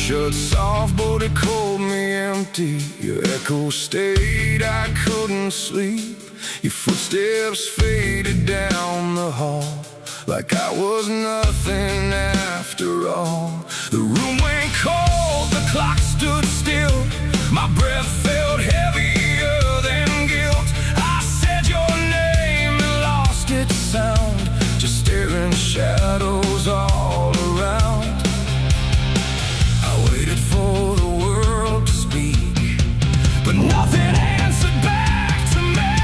shut soft, but it called me empty. Your echo stayed, I couldn't sleep. Your footsteps faded down the hall, like I was nothing after all. The room went cold, the clock stood still. My breath felt heavier than guilt. I said your name and lost its sound, just staring shadows all around. I waited for the world to speak, but nothing answered back to me.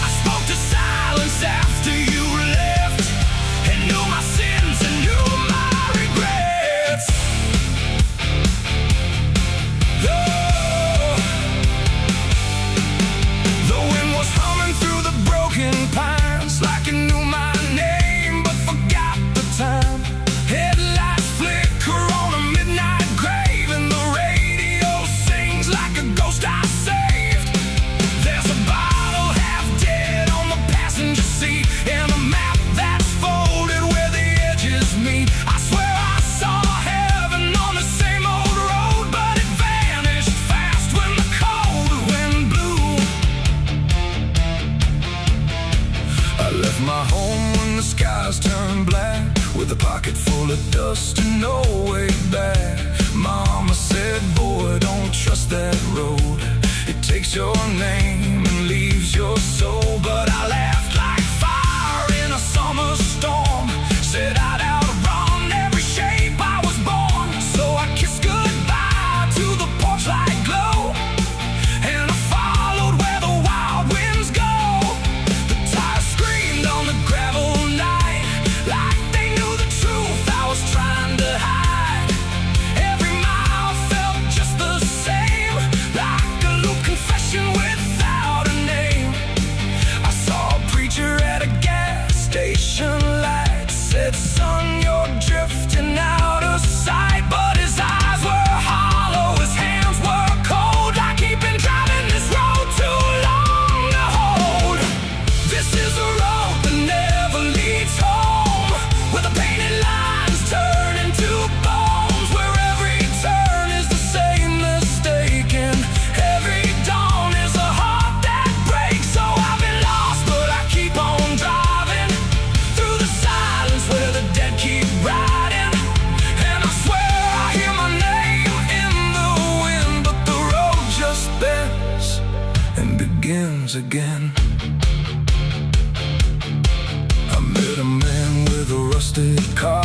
I spoke to silence after you left, and knew my sins and knew my regrets. Oh, the wind was humming through the broken pines, like it knew my name but forgot the time. Headlights flicker on a midnight grave, and the radio sings like a ghost I saved. There's a bottle half dead on the passenger seat, and a map that's folded where the edges meet. I swear I saw heaven on the same old road, but it vanished fast when the cold wind blew. I left my home when the skies turned black, with a pocket full of dust and no way back. Mama said, boy, don't trust that road. It takes your name and leaves your soul. But I laughed like fire in a summer storm, said I'd outrun every shape I was born. So I kissed goodbye to the porch light glow, and I followed where the wild winds go. The tires screamed on the gravel night, like they knew the truth I was trying to hide. Every mile felt just the same, like a loose confession without a name. I saw a preacher at a gas station light, said, son, you're drifting out of sight. But his eyes were hollow, his hands were cold, like he'd been driving this road too long to hold. This is a road that never leads home, where the painted lines turn into bones, where every turn is the same mistake, and every dawn is a heart that breaks. So I've been lost, but I keep on driving through the silence where the dead keep riding. And I swear I hear my name in the wind, but the road just bends and begins again. I met a man with a rusted car,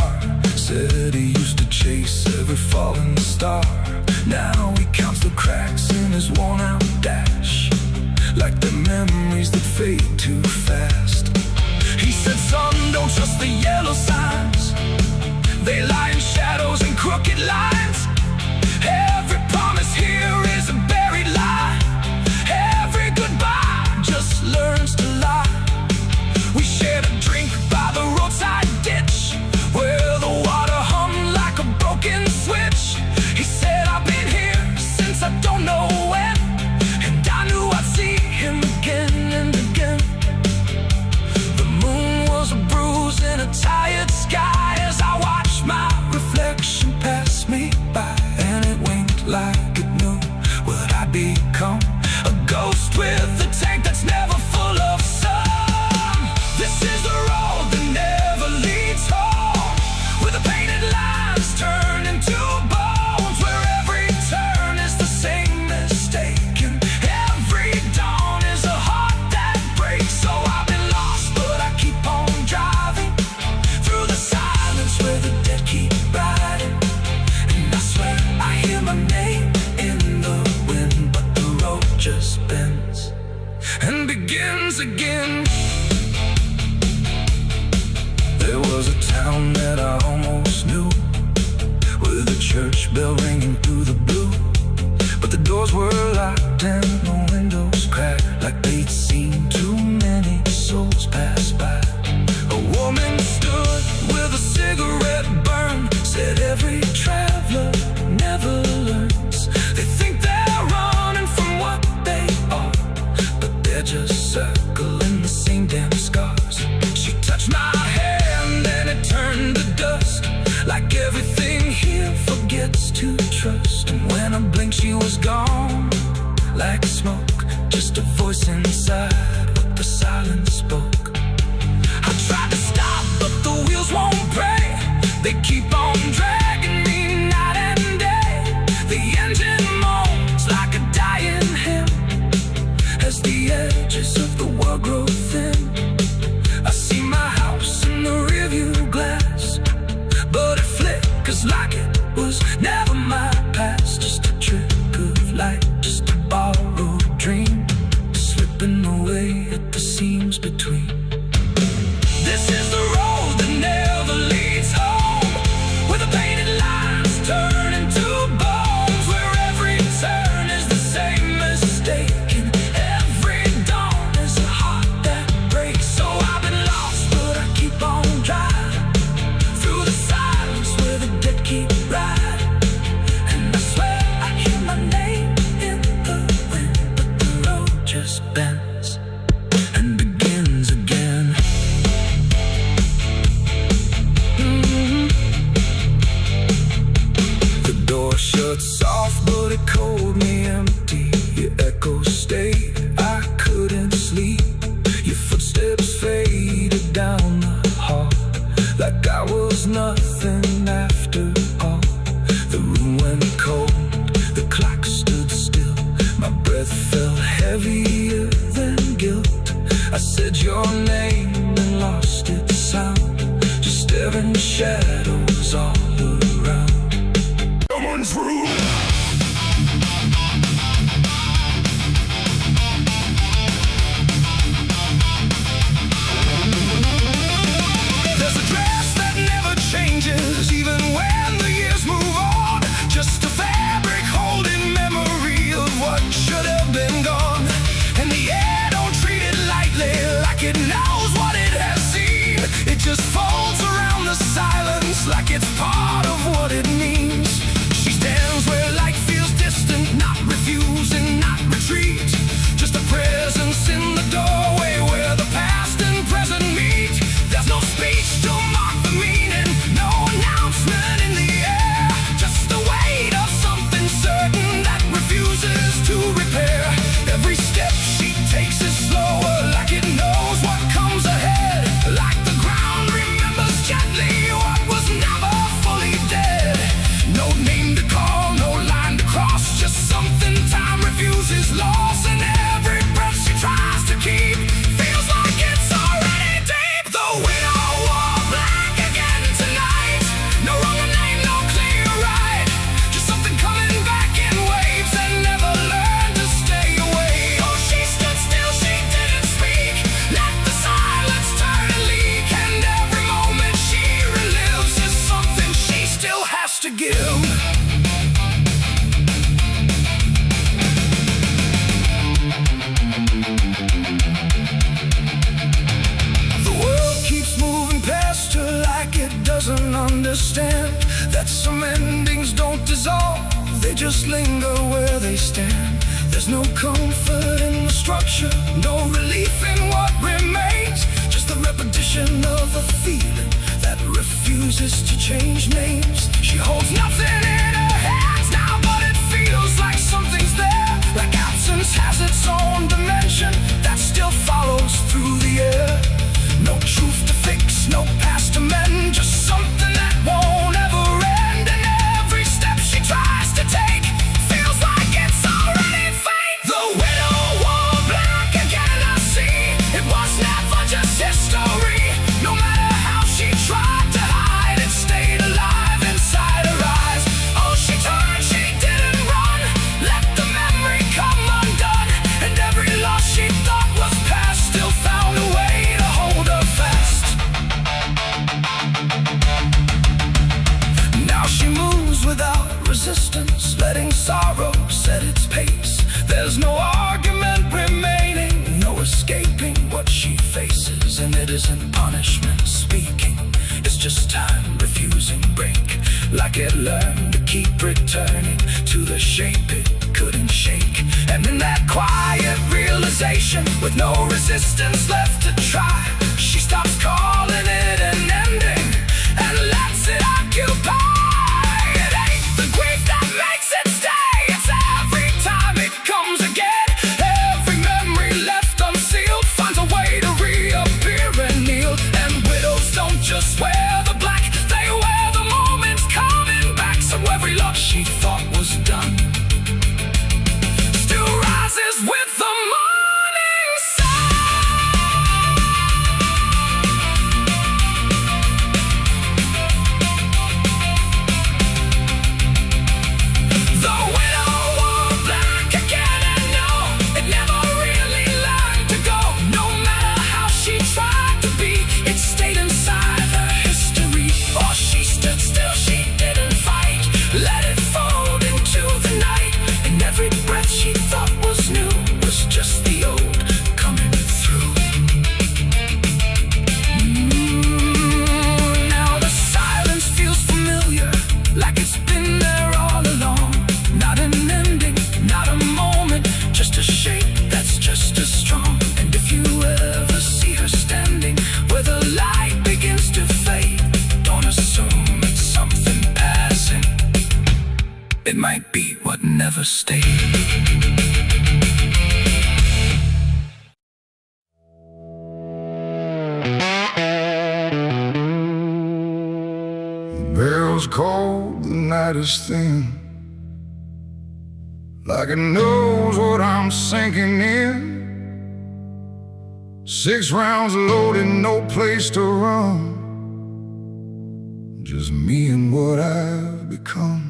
said he used to chase every falling star. Now he counts the cracks in his worn-out dash, like the memories that fade too fast. He said, son, don't trust the yellow signs, they lie in shadows and crooked lines. Every promise here is a buried lie, every goodbye just learns to lie. We shared a drink by the roadside ditch, where the water hummed like a broken switch. He said, I've been here since I don't know when, and I knew I'd see him again and again. The moon was a bruise in a tired sky, as I watched my reflection pass me by, and it winked like it knew what I'd become, a ghost with a tank that's never full of sun. This is the road that never leads home, where the painted lines turn into bones, where every turn is the same mistake, and every dawn is a heart that breaks. So I've been lost, but I keep on driving through the silence where the dead keep riding. And I swear I hear my name in the wind, but the road just bends and begins again. There was a town that I almost knew, with a church bell ringing through the blue, but the doors were locked and the windows cracked, like they'd seen too many souls pass by. A woman stood with a cigarette burn, said every traveler never learns. They think they're running from what they are, but they're just circling the same damn scars. She touched my hand and it turned to dust, like everything here forgets used to trust. And when I blinked she was gone, like smoke, just a voice inside what the silence spoke. I tried to stop but the wheels won't break. They keep on dragging me night and day. The engine moans like a dying hymn as the edges of the world grow thin. I see my house in the rearview glass, but it flickers like it was never my past. Just a trick of light, just a borrowed dream, slipping away at the seams between. This is the road that never leads home, where the painted lines turn into bones, where every turn is the same mistake, and every dawn is a heart that breaks. So I've been lost, but I keep on driving through the silence where the dead keep riding. And I swear I hear my name in the wind, but the road just bends and begins again. The door shut soft, but it cold me empty. Your echo stayed, I couldn't sleep. Your footsteps faded down the hall, like I was nothing after all. The room went cold, the clock stood still. My breath felt heavier than guilt. I said your name and lost its sound, just staring shadows all around. Someone's room. There's a dress that never changes, even when the years move on. Just a fabric holding memory of what should have been gone. And the air don't treat it lightly, like it knows what it has seen. It just folds around the silence like it's part of what it means. She stands where light feels distant, not refusing, not retreat. Just a presence in the doorway where the past and present meet. There's no speech to mark the meaning, no announcement in the air. Just the weight of something certain that refuses to repair. Every step she takes is slower, like it knows what comes ahead. Like the ground remembers gently what was never fully dead. No name to call, no line to cross, just something time refuses loss. And every breath she tries to keep feels like it's already deep. The widow wore black again tonight. No wrong name, no clear right. Just something coming back in waves and never learned to stay away. Oh, she stood still, she didn't speak. Let the silence turn and leak. And every moment she relives is something she still has to give. The world keeps moving past her like it doesn't understand that some endings don't dissolve, they just linger where they stand. There's no comfort in the structure, no relief in what remains. Just the repetition of a feeling that refuses to change names. She holds nothing in her hands now, but it feels like something's there. Like absence has its own dimension that still follows through the air. No truth to fix, no past to mend, just something that won't ever end. And every step she tries to take feels like it's already fate. The widow wore black again, I see. It was never just history. No matter how she tried to hide, it stayed alive inside her eyes. Oh, she turned, she didn't run. Let the memory come undone. And every loss she thought was past still found a way to hold her fast. Now she moves without resistance, letting sorrow set its pace. There's no argument remaining, no escaping what she faces. And it isn't punishment speaking, it's just time refusing break. Like it learned to keep returning to the shape it couldn't shake. And in that quiet realization, with no resistance left to try, she stops calling it an ending and lets it occupy. It ain't the great she thought was done still rises with the morning sun. The widow wore black again, and no, it never really learned to go. No matter how she tried to be, it stayed inside her history. Or she stood still, she didn't fight, let it fold into the night. And every breath she thought was new was just the old coming through. Now the silence feels familiar, like it's been there all along. Not an ending, not a moment, just a shape that's just as strong. And if you ever see her standing where the light begins to fade, don't assume it's something passing. It might be what never stayed. The bell's cold, the night is thin, like it knows what I'm sinking in. 6 rounds loaded, no place to run, just me and what I've become.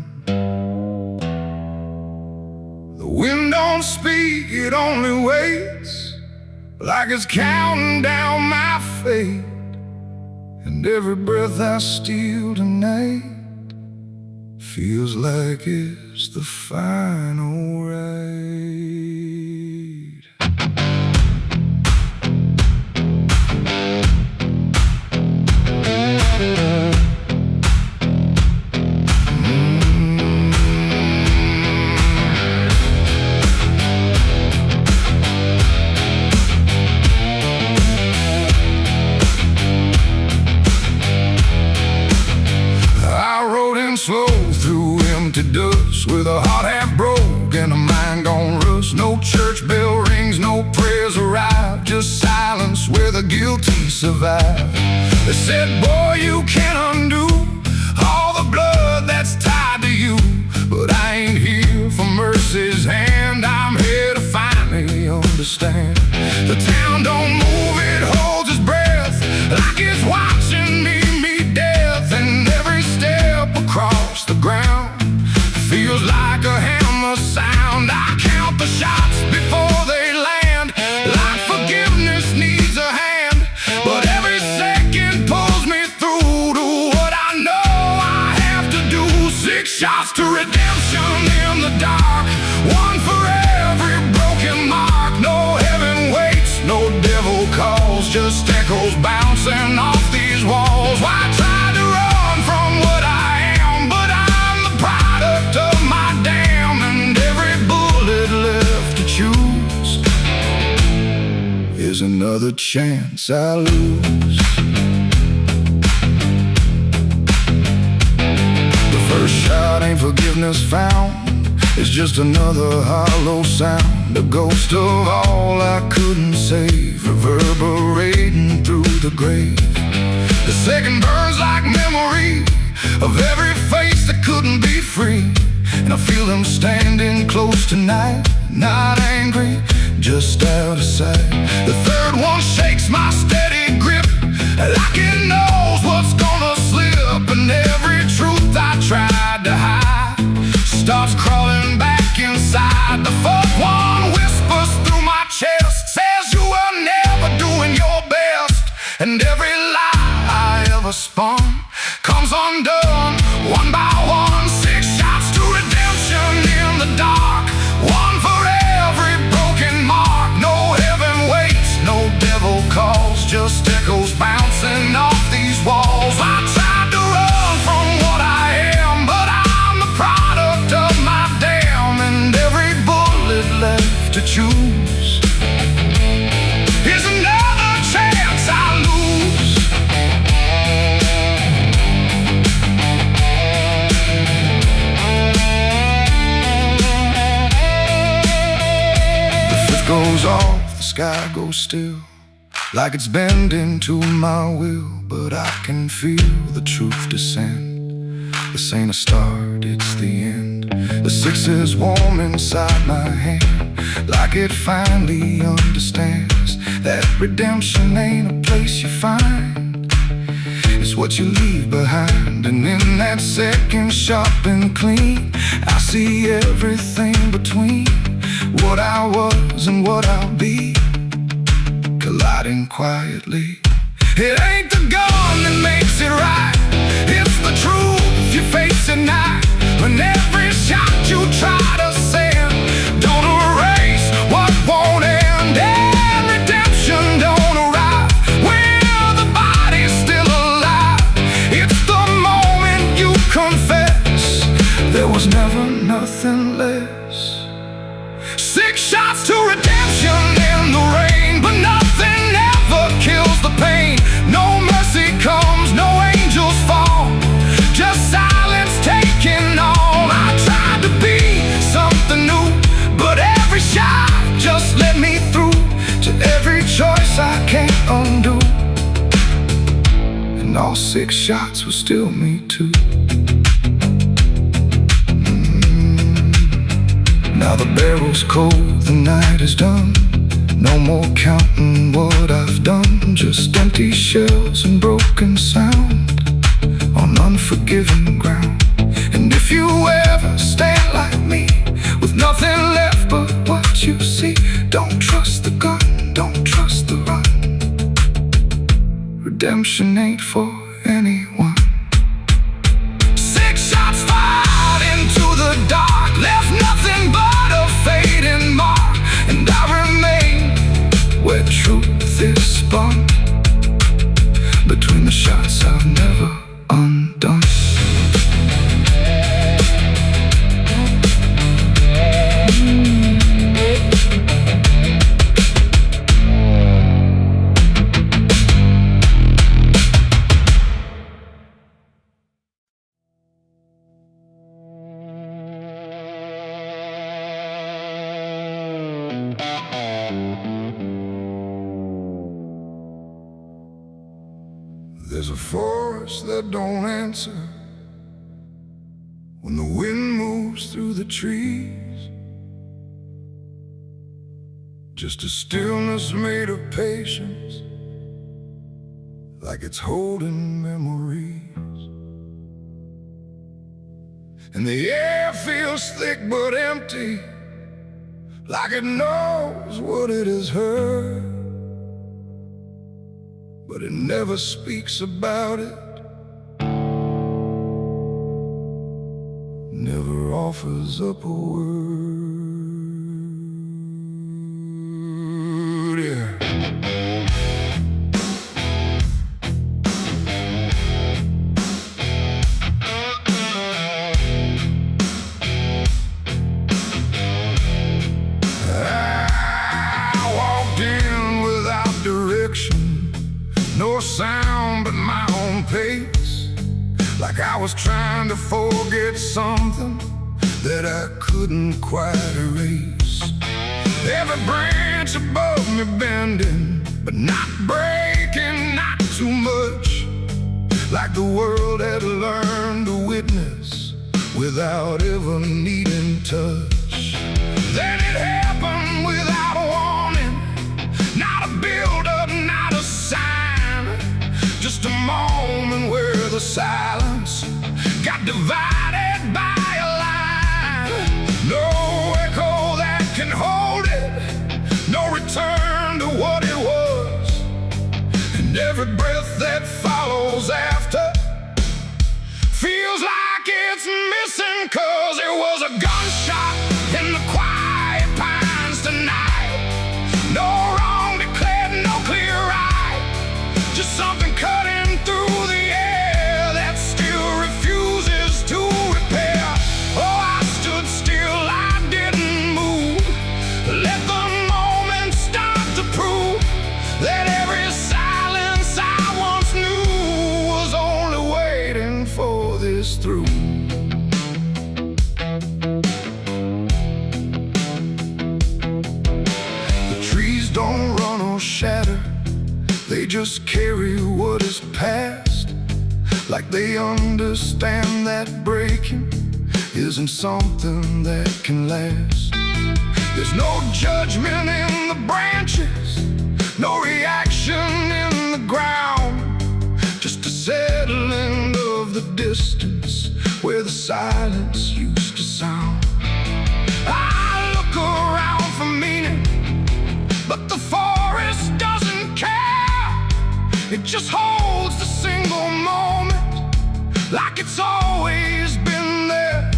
The wind don't speak, it only waits, like it's counting down my fate. And every breath I steal tonight feels like it's the final ride. Slow through empty dust, with a heart half broke and a mind gone rust. No church bell rings, no prayers arrive, just silence where the guilty survive. They said, boy, you can't undo all the blood that's tied to you. But I ain't here for mercy's hand, I'm here to finally understand. The town don't move, it holds its breath, like it's watching me meet death. And every step across the ground feels like a hammer sound. I count the shots before they land, like forgiveness needs a hand. But every second pulls me through to what I know I have to do. 6 shots to redemption in the dark, one for every broken mark. No heaven waits, no devil calls, just echoes bouncing off these walls. Why try to run from what I am? But I'm the product of my damn, and every bullet left to choose is another chance I lose. The first shot ain't forgiveness found, it's just another hollow sound, the ghost of all I couldn't save, reverberating through the grave. The second burns like memory of every face that couldn't be free. And I feel them standing close tonight, not angry, just out of sight. The third one shakes my steady grip, like it knows what's gonna slip. And every truth I tried to hide starts crawling back inside. The fourth one whispers through my chest, says you were never doing your best. And every lie I ever spun comes undone, one by one. 6 shots to redemption in the dark, one for every broken mark. No heaven waits, no devil calls, just echoes bouncing off these walls. I tried to run from what I am, but I'm the product of my damn, and every bullet left to choose is another chance I lose. The fifth goes off, the sky goes still, like it's bending to my will. But I can feel the truth descend, This ain't a start, it's the end. The 6 is warm inside my hand, like it finally understands that redemption ain't a place you find, it's what you leave behind. And in that second, sharp and clean, I see everything between what I was and what I'll be, colliding quietly. It ain't the gun that makes it right, it's the truth you face at night. When every shot you try to send don't erase what won't end, and redemption don't arrive when the body's still alive. It's the moment you confess there was never nothing less. 6 shots to redemption in the rain, but nothing ever kills the pain. No mercy comes, no angels fall, just silence taking all. I tried to be something new, but every shot just let me through to every choice I can't undo. And all 6 shots were still me too. Now the barrel's cold, the night is done. No more counting what I've done, just empty shells and broken sound on unforgiving ground. And if you ever stand like me, with nothing left but what you see, don't trust the gun, don't trust the run. Redemption ain't for anyone. 6 shots fired into the dark, left nothing but a fading mark. And I remain where truth is spun, between the shots I've never undone. There's a forest that don't answer when the wind moves through the trees, just a stillness made of patience, like it's holding memories. And the air feels thick but empty, like it knows what it has heard, but it never speaks about it, never offers up a word. Yeah. I walked in without direction, no sound but my own pace, like I was trying to forget something that I couldn't quite erase. Every branch above me bending, but not breaking, not too much, like the world had learned to witness without ever needing touch. Then it happened without a warning, not a build-up, not a sign, just a moment where the silence got divided by a line. No echo that can hold it, no return to what it was, and every breath that follows after feels like it's missing, 'cause it was a gunshot in the quiet pines tonight. No wrong declared, no clear right, just something cutting through the air that still refuses to repair. Oh, I stood still, I didn't move, let the moment start to prove that every silence I once knew was only waiting for this through. The trees don't run or shatter, they just carry what is past, like they understand that breaking isn't something that can last. There's no judgment in the branches, no reaction in the ground, just a settling of the distance where the silence used to sound. I look around for meaning, but the forest doesn't care. It just holds the single moment like it's always been there.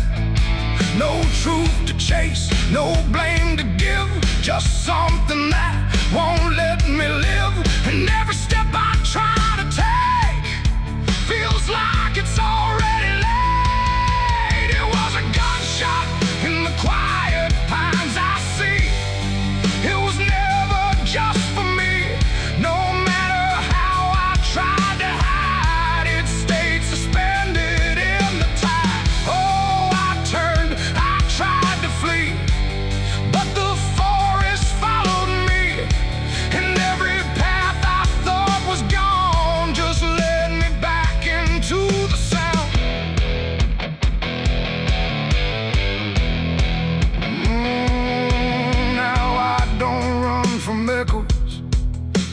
No truth to chase, no blame to give, just something that won't let me live. And every step I try to take feels like it's already late. It was a gunshot in the quiet pines I see. It was never just for me. No matter how I tried to hide, it stayed suspended in the tide. Oh, I turned, I tried to flee, but the forest followed me, and every path I thought was gone just led me back into the sound. Now I don't run from echoes,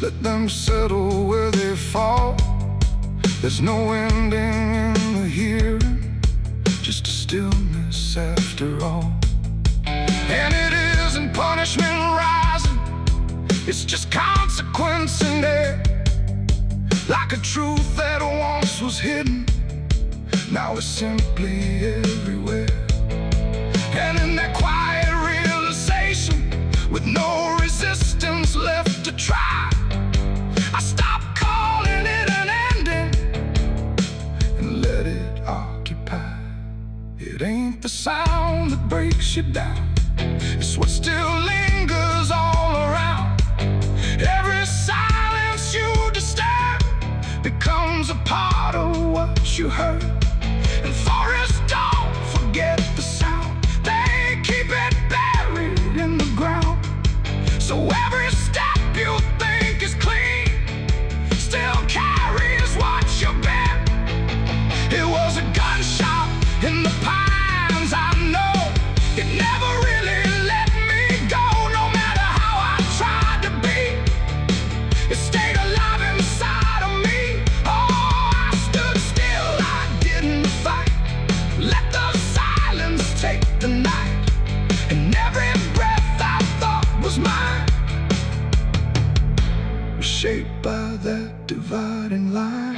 let them settle where they fall. There's no ending in the hearing, just a stillness after all. And it isn't punishment rising, it's just consequence in there. Like a truth that once was hidden, now it's simply everywhere. And in that quiet realization, with no resistance left to try, I stopped calling it an ending and let it occupy. It ain't the sound that breaks you down, it's what still lingers all around. Every silence you disturb becomes a part of what you heard. And forests don't forget the sound, they keep it buried in the ground. So every step you think is clean still carries what you bear. It was a gunshot in the pines, I know. It never really let me go. No matter how I tried to be, it stayed alive inside of me. Oh, I stood still, I didn't fight. Let the silence take the night, and every breath I thought was mine was shaped by that dividing line.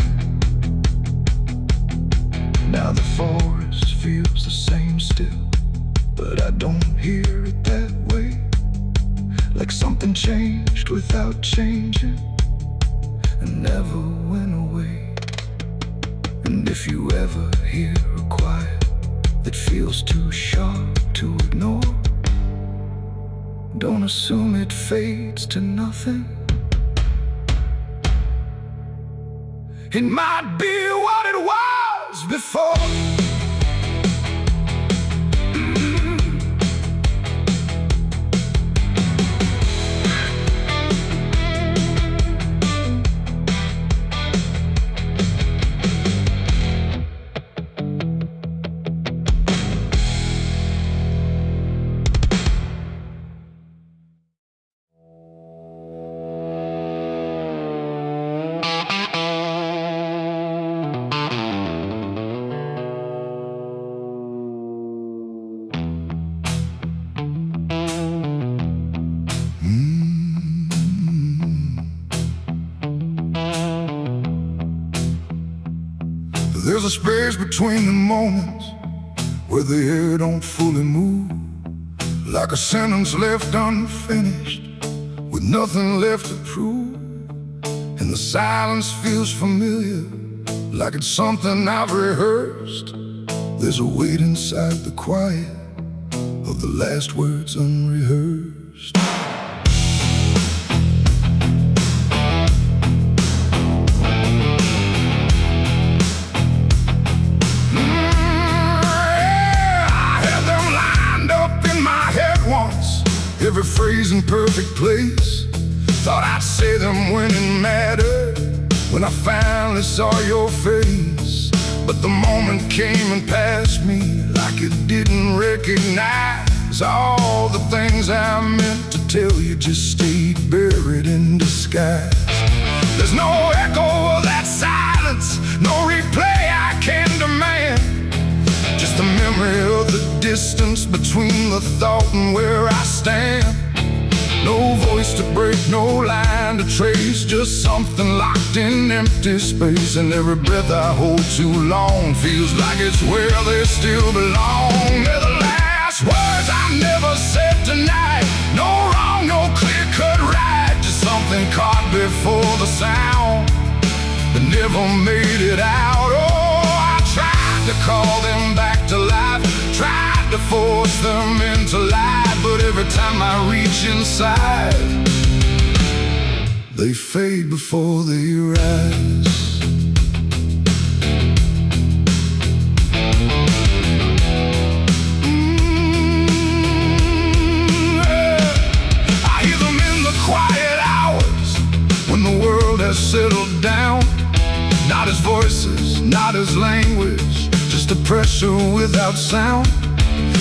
Now the forest feels the same still, but I don't hear it that way. Like something changed without changing and never went away. And if you ever hear a quiet that feels too sharp to ignore, don't assume it fades to nothing. It might be what it was before. There's a space between the moments where the air don't fully move, like a sentence left unfinished with nothing left to prove. And the silence feels familiar, like it's something I've rehearsed. There's a weight inside the quiet of the last words unrehearsed. Every phrase in perfect place. Thought I'd say them when it mattered. When I finally saw your face, But the moment came and passed me like it didn't recognize all the things I meant to tell you just stayed buried in disguise. There's no echo of that silence, no replay I can demand. Just the memory of the distance between the thought and where I stand. No voice to break, no line to trace, just something locked in empty space. And every breath I hold too long feels like it's where they still belong. They're the last words I never said tonight. No wrong, no clear-cut right, just something caught before the sound that never made it out. Oh, I tried to call them back to life, tried to force them into life, but every time I reach inside, they fade before they rise. I hear them in the quiet hours when the world has settled down. Not as voices, not as language, just a pressure without sound.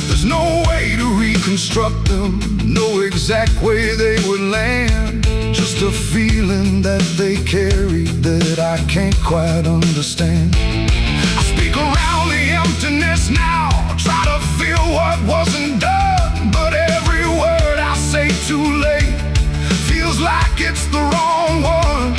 There's no way to reconstruct them, no exact way they would land. Just a feeling that they carry that I can't quite understand. I speak around the emptiness now, try to feel what wasn't done, but every word I say too late feels like it's the wrong one.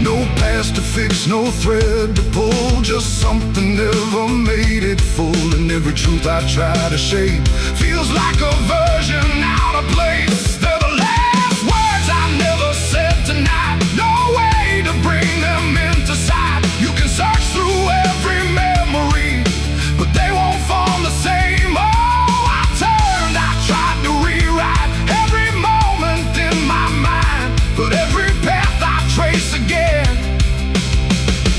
No past to fix, no thread to pull, just something never made it full. And every truth I try to shape feels like a version out of place. They're the last words I never said tonight, no way to bring them into sight. You can search through every memory, but they won't form the same. Oh, I turned, I tried to rewrite every moment in my mind, but every path I trace again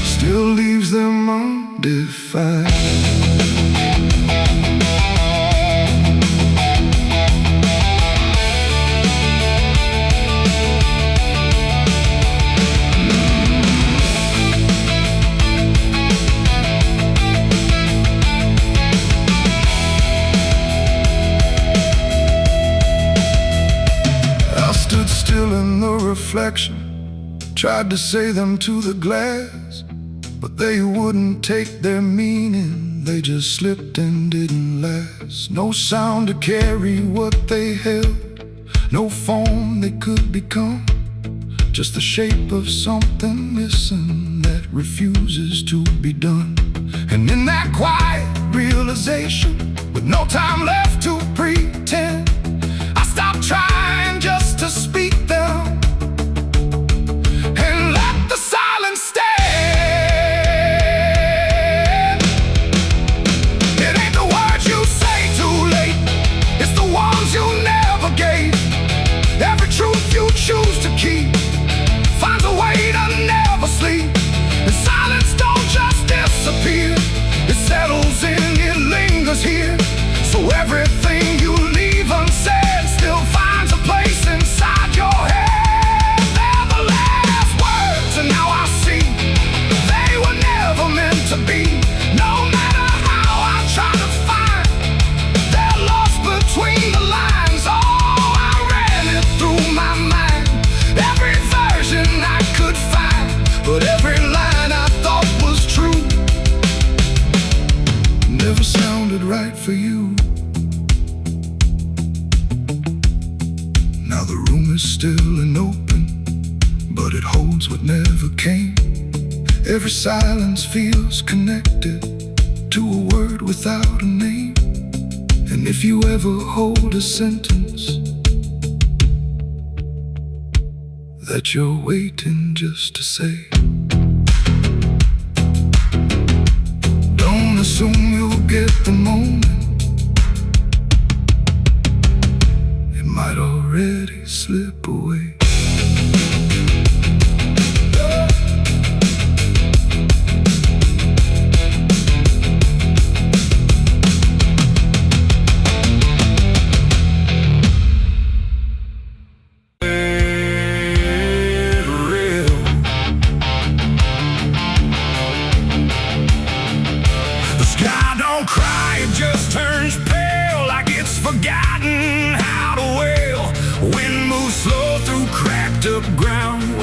still leaves them undefined. I stood still in the reflection, tried to say them to the glass, but they wouldn't take their meaning, they just slipped and didn't last. No sound to carry what they held, no form they could become, just the shape of something missing that refuses to be done. And in that quiet realization, with no time left to pretend, I stopped trying just to speak them and let the silence stand. Choose to keep finds a way to never sleep. And silence don't just disappear, it settles in, it lingers here. So everything you leave unsaid still finds a place inside your head. They're the last words, and now I see they were never meant to be. No matter how I try to find, they're lost between the lines. Oh, I ran it through my mind, every version I could find, but every line I thought was true never sounded right for you. Now the room is still and open, but it holds what never came. Every silence feels connected to a word without a name. And if you ever hold a sentence that you're waiting just to say, don't assume you'll get the moment, it might already slip away.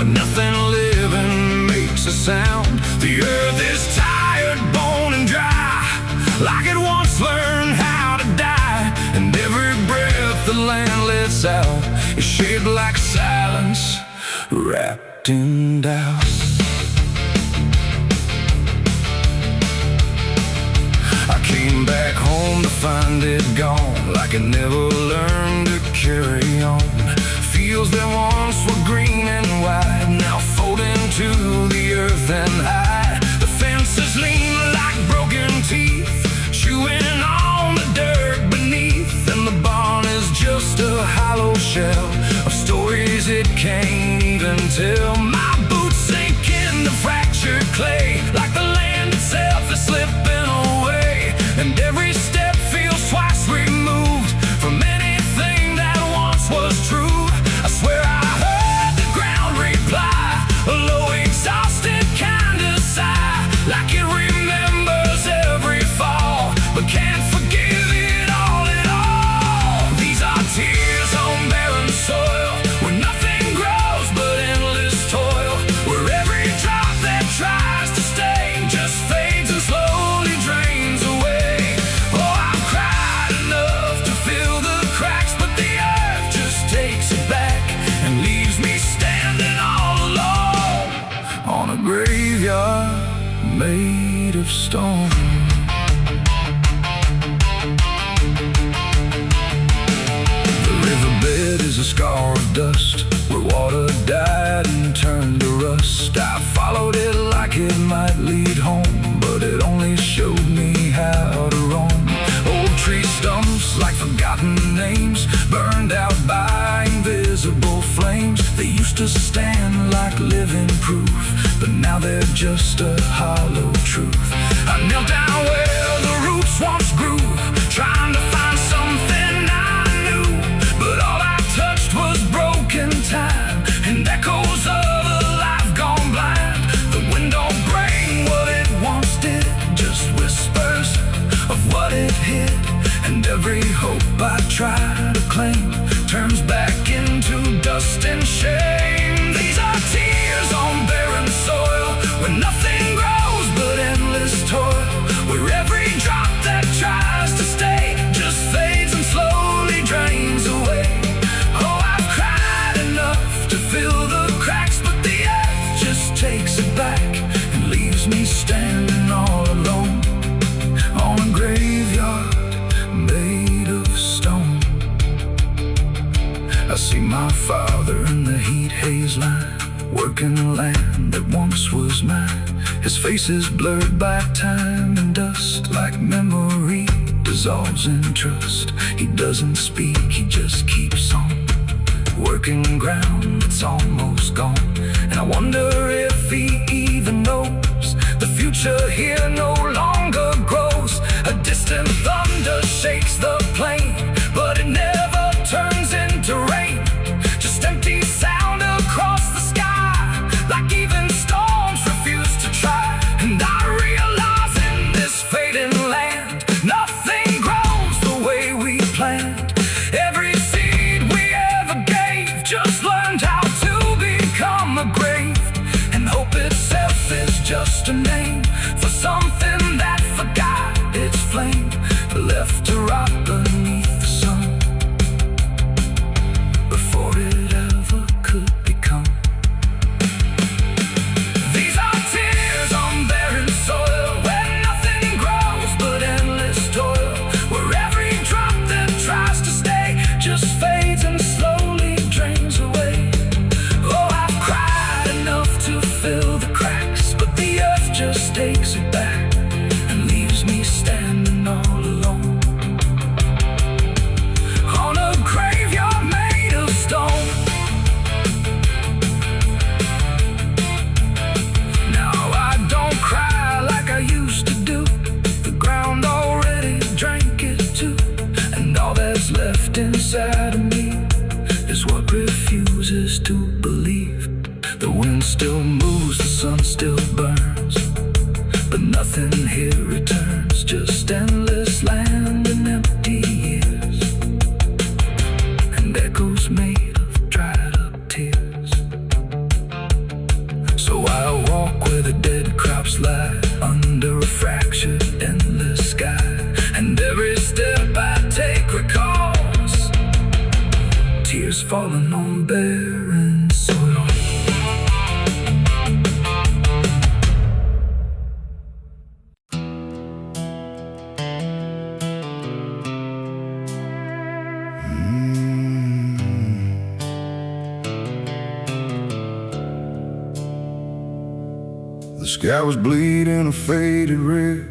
when nothing living makes a sound. The earth is tired, bone and dry, like it once learned how to die. And every breath the land lets out is shaped like silence, wrapped in doubt. I came back home to find it gone, like it never learned to carry on. Fields that once were green and wide, now fold into the earth and hide. The fences lean like broken teeth, chewing on the dirt beneath. And the barn is just a hollow shell of stories it can't even tell. My boots sink in the fractured clay, like the land itself is slipping away. And every step feels twice removed from anything that once was true. I swear I heard the ground reply, a low exhausted kind of sigh, like it remembers every fall, but can't forgive it all at all. These are tears on barren soil, where nothing grows but endless toil, where every drop that tries to stay just fades and slowly drains away. Oh, I've cried enough to fill the cracks, but the earth just takes it back and leaves me standing all alone on a graveyard made of stone. The riverbed is a scar of dust, where water died and turned to rust. I followed it like it might lead home, but it only showed me how to roam. Old tree stumps like forgotten names, burned out by invisible flames. They used to stand like living proof, but now they're just a hollow truth. I knelt down where the roots once grew, trying to find something I knew, but all I touched was broken time and echoes of a life gone blind. The wind don't bring what it once did, just whispers of what it hid. And every hope I try to claim turns back into dust and shame. These are tears on barren soil, where nothing grows but endless toil, where every drop that tries to stay just fades and slowly drains away. Oh, I've cried enough to fill the cracks, but the earth just takes it back and leaves me standing all alone on a graveyard made of stone. I see my father in the heat haze line, working the land that once was mine. His face is blurred by time and dust, like memory dissolves in trust. He doesn't speak, he just keeps on working ground that's almost gone. And I wonder if he even knows the future here no longer grows. A distant thunder shakes the plain, but it never turns into rain. Just empty sound across the sky, like even storms refuse to try. And I realize in this fading land, nothing grows the way we planned. Every seed we ever gave just learned how to become a grave. And hope itself is just a name for something that forgot its flame, left to rot beneath the sun before it ever could become. These are tears on barren soil, where nothing grows but endless toil, where every drop that tries to stay just fades and slowly drains away. Oh, I've cried enough to fill the cracks, but the earth just takes it back and leaves me standing all alone on a graveyard made of stone. Now I don't cry like I used to do, the ground already drank it too. And all that's left inside of me is what refuses to believe. The wind still moves, the sun still burns, but nothing here returns, just endless land and empty years, and echoes made of dried up tears. tears falling on barren soil. The sky was bleeding a faded red,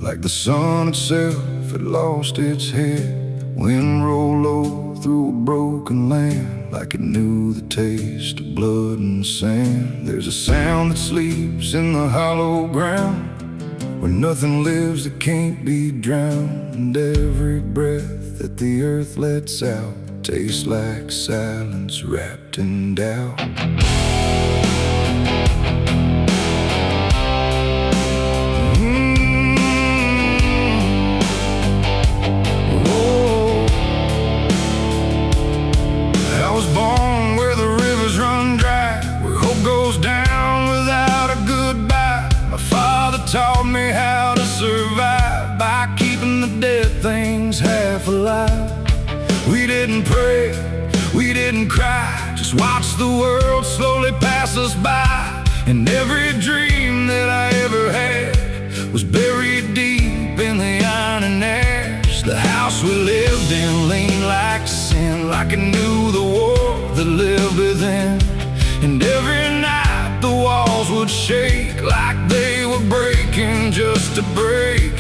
like the sun itself had lost its head. Wind rolled low through a broken land, like it knew the taste of blood and sand. There's a sound that sleeps in the hollow ground, where nothing lives that can't be drowned. And every breath that the earth lets out tastes like silence wrapped in doubt. Taught me how to survive by keeping the dead things half alive. We didn't pray, we didn't cry, just watch the world slowly pass us by. And every dream that I ever had was buried deep in the iron and ash. The house we lived in leaned like sin, like it knew the war that lived within. And every night the walls would shake like they were breaking just to break.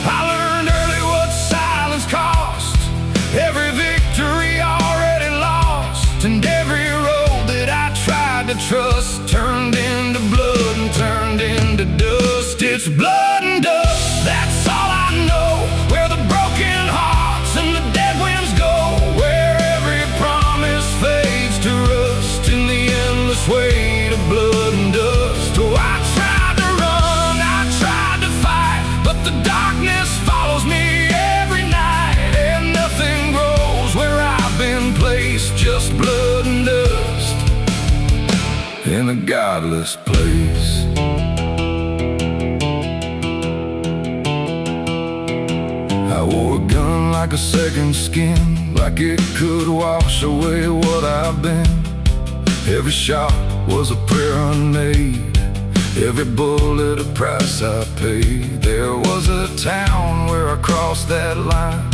I learned early what silence cost, every victory already lost. And every road that I tried to trust turned into blood and turned into dust. It's blood and dust, that's all I know. Where the broken hearts and the dead winds go, where every promise fades to rust in the endless weight of blood and dust. Oh, I tried to run, I tried to fight, but the darkness follows me every night. And nothing grows where I've been placed, just blood and dust in a godless place. I wore a gun like a second skin, like it could wash away what I've been. Every shot was a prayer unmade, every bullet a price I paid. There was a town where I crossed that line,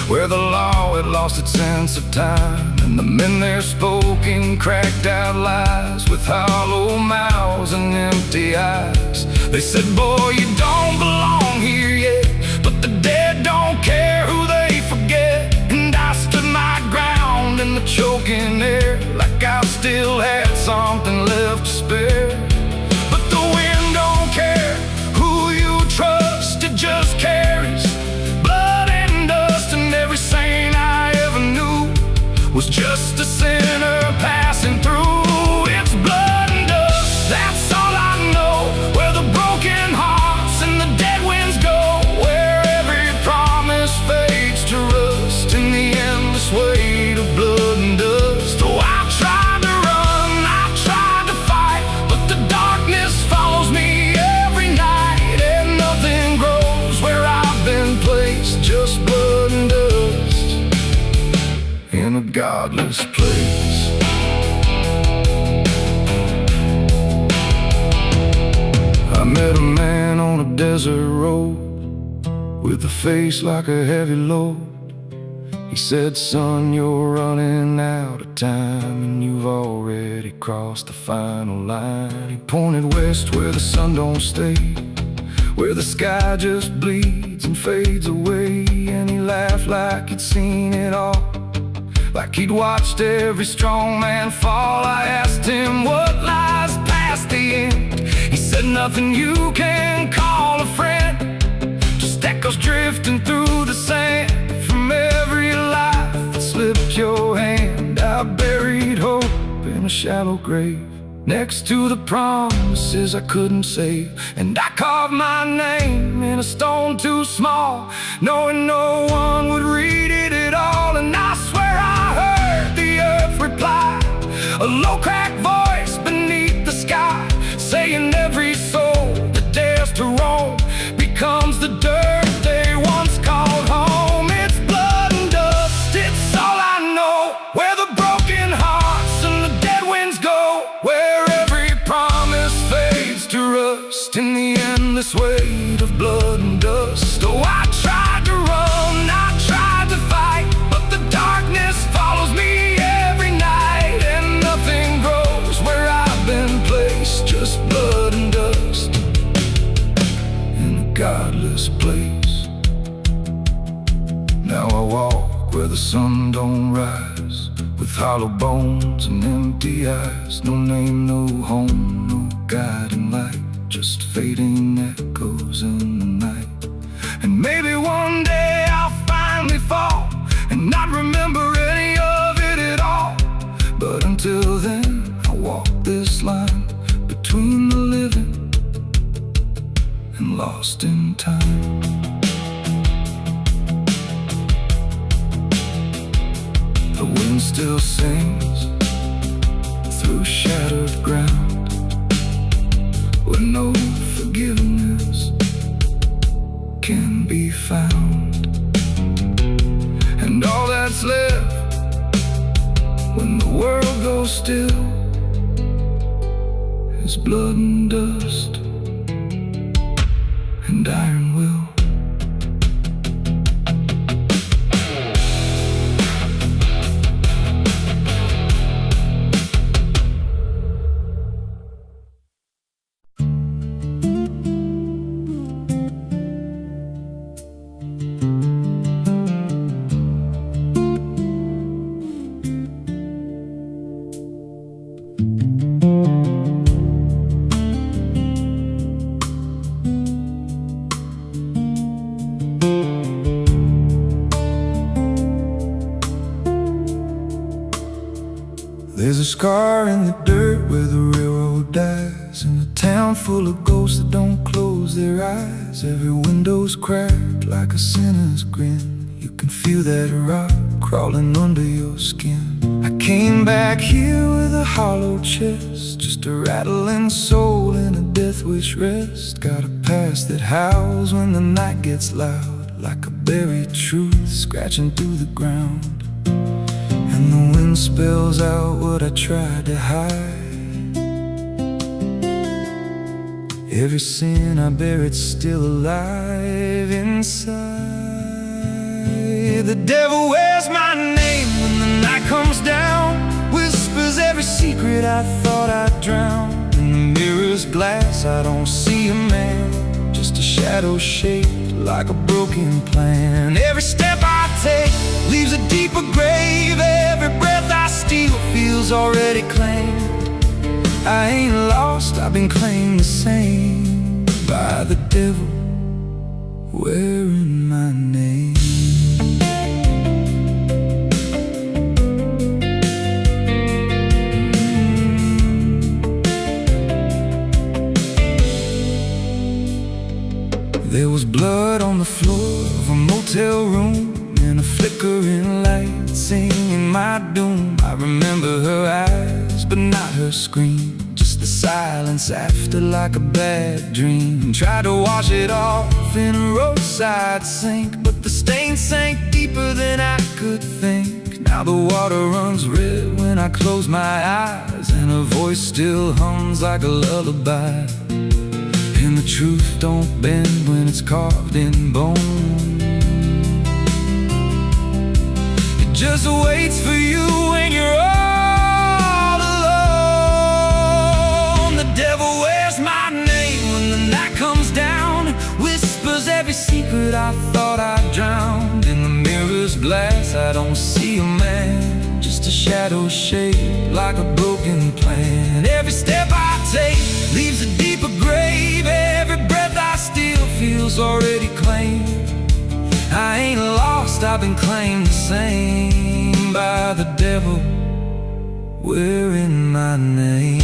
where the law had lost its sense of time. And the men there spoke in cracked out lies, with hollow mouths and empty eyes. They said, boy, you don't belong here yet, but the dead don't care who they forget. And I stood my ground in the choking air, like I still had something left to spare. But the wind don't care who you trust, it just carries blood and dust. And every saint I ever knew was just a sinner passing through. It's blood and dust, that's all I know. Where the broken hearts and the dead winds go, where every promise fades to rust in the endless weight of blood and dust. Oh, I tried to run, I tried to fight, but the darkness follows me every night. And nothing grows where I've been placed, just blood and dust in a godless place. I met a man on a desert road, with a face like a heavy load. He said, son, you're running out of time, and you've already crossed the final line. He pointed west where the sun don't stay, where the sky just bleeds and fades away. And he laughed like he'd seen it all, like he'd watched every strong man fall. I asked him what lies past the end. He said, nothing you can call a friend, just echoes drifting through the sand from every life that slipped your hand. I buried hope in a shallow grave, next to the promises I couldn't save. And I carved my name in a stone too small, knowing no one would read it at all. And I swear I heard the earth reply, a low cracked voice beneath the sky, saying every soul that dares to roam becomes the dirt they once called home. It's blood and dust, it's all I know. walk where the sun don't rise, with hollow bones and empty eyes. No name, no home, no guiding light, just fading echoes in the night. And maybe one day I'll finally fall and not remember any of it at all. But until then, I'll walk this line between the living and lost in time. The wind still sings through shattered ground, where no forgiveness can be found. And all that's left when the world goes still is blood and dust and iron will. There's a scar in the dirt where the railroad dies, in a town full of ghosts that don't close their eyes. Every window's cracked like a sinner's grin. You can feel that rock crawling under your skin. I came back here with a hollow chest, just a rattling soul in a death wish rest. Got a past that howls when the night gets loud, like a buried truth scratching through the ground. And the wind spells out what I tried to hide. Every sin I bear, it's still alive inside. The devil wears my name when the night comes down, whispers every secret I thought I'd drown. In the mirror's glass I don't see a man, just a shadow shaped like a broken plan. Every step I take leaves a deeper grave. Every breath I steal feels already claimed. I ain't lost, I've been claimed the same by the devil wearing my name. There was blood on the floor of a motel room, and a flickering light singing my doom. I remember her eyes, but not her scream, just the silence after like a bad dream. Tried to wash it off in a roadside sink, but the stain sank deeper than I could think. Now the water runs red when I close my eyes, and her voice still hums like a lullaby. And the truth don't bend when it's carved in bone. It just waits for you when you're all alone. The devil wears my name when the night comes down, whispers every secret I thought I'd drowned. In the mirror's glass I don't see a man, just a shadow shaped like a broken plan. Every step I take leaves a deeper grave. Every breath I steal feels already claimed. I ain't lost, I've been claimed the same by the devil wearing my name.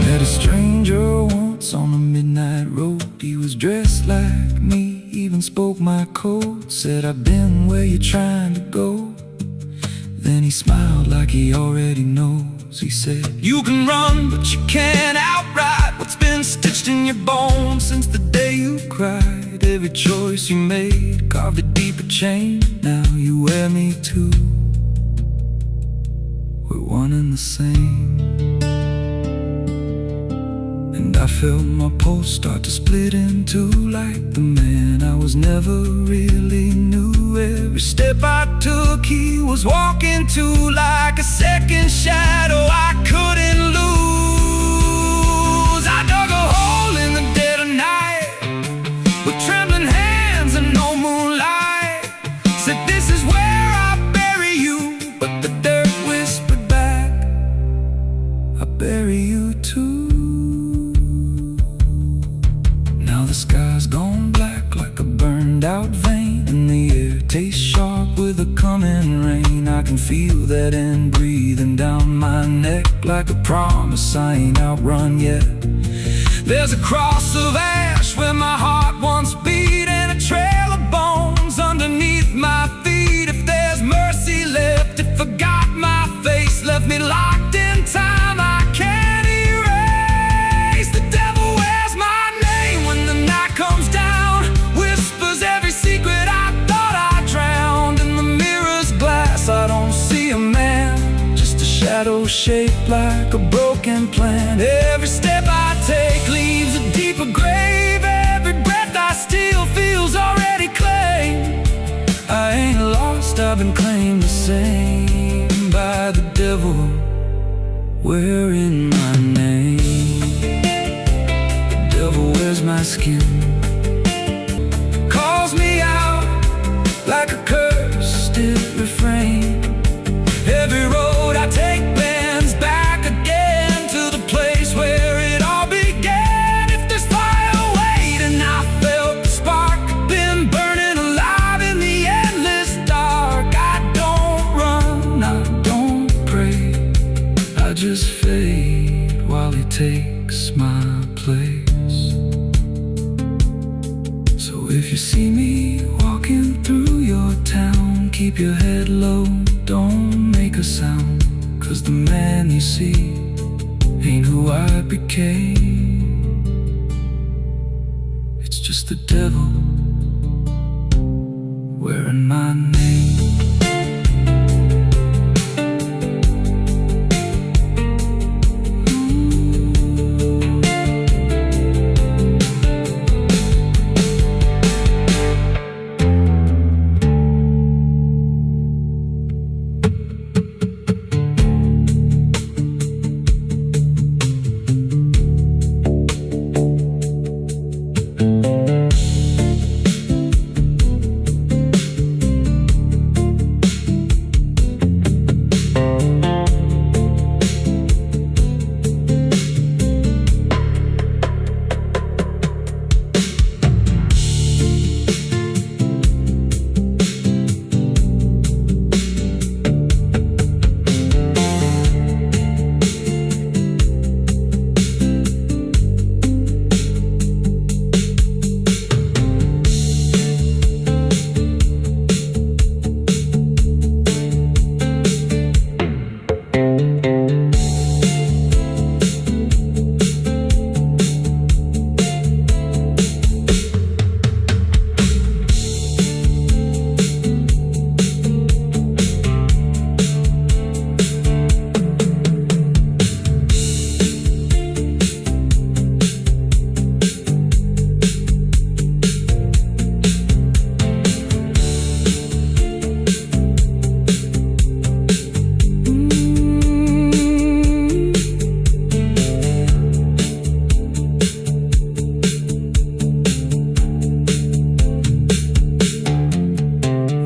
Met a stranger once on a midnight road. He was dressed like me, even spoke my code. Said, I've been where you're trying to go. Then he smiled like he already knows. He said, you can run, but you can't outride what's been stitched in your bones since the day you cried. Every choice you made carved a deeper chain. Now you wear me too. We're one and the same. And I felt my pulse start to split in two, like the man I was never really knew. Every step I took, he was walking to, like a second shadow I couldn't lose. I dug a hole in the dead of night with trembling hands and no moonlight. Said, this is where I bury you, but the dirt whispered back, I bury you too. Now the sky's gone black like a burned out vein, and the air tastes sharp with the coming rain. I can feel that end breathing down my neck, like a promise I ain't outrun yet. There's a cross of ash where my heart once beat, and a trail of bones underneath my feet. If there's mercy left, it forgot my face, left me locked in time I can't erase. The devil wears my name when the night comes down, whispers every secret I thought I drowned. In the mirror's glass I don't see a man, just a shadow shaped like a broken plan. Every step I take leaves a deeper grave. Every breath I steal feels already claimed. I ain't lost, I've been claimed the same by the devil wearing my name. The devil wears my skin, calls me out like a cursed refrain. Every road I take bends back again to the place where it all began. If there's fire waiting, I felt the spark, been burning alive in the endless dark. I don't run, I don't pray, I just fade while he takes my place. So if you see me walking through your town, keep your head low, don't make a sound, 'cause the man you see ain't who I became. It's just the devil wearing my name.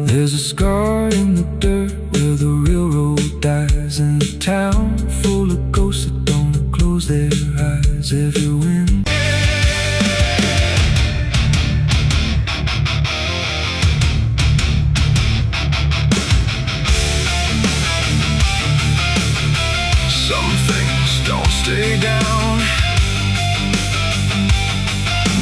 There's a scar in the dirt where the railroad dies, in a town full of ghosts that don't close their eyes. Every wind some things don't stay down.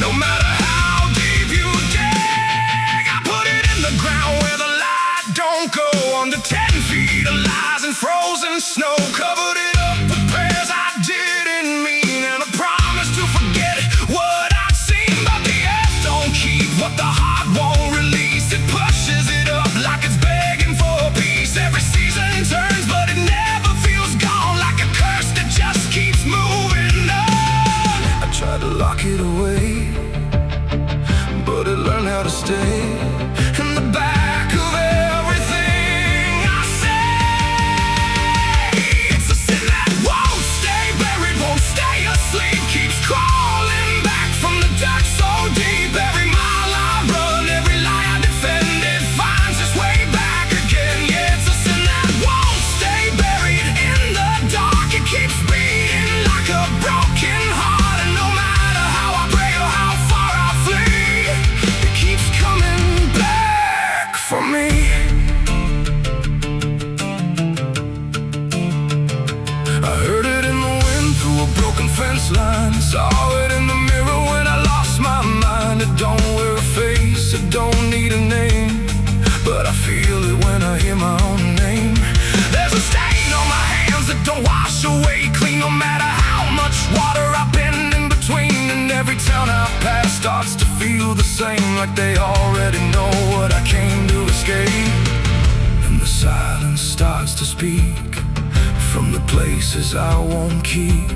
No matter how deep you dig, I put it in the ground where the light don't go. Under 10 feet of lies and frozen snow, covered it up with prayers I didn't mean, and a promise to forget what I'd seen. But the earth don't keep what the heart won't release. It pushes it up like it's begging for peace. Every season turns, but it never feels gone, like a curse that just keeps moving on. I heard it in the wind through a broken fence line. Saw it in the mirror when I lost my mind. It don't wear a face, it don't need a name, but I feel it when I hear my own name. There's a stain on my hands that don't wash away clean, no matter how much water I've been in between. And every town I pass starts to feel the same, like they already know what I came to escape. And the silence starts to speak from the places I won't keep,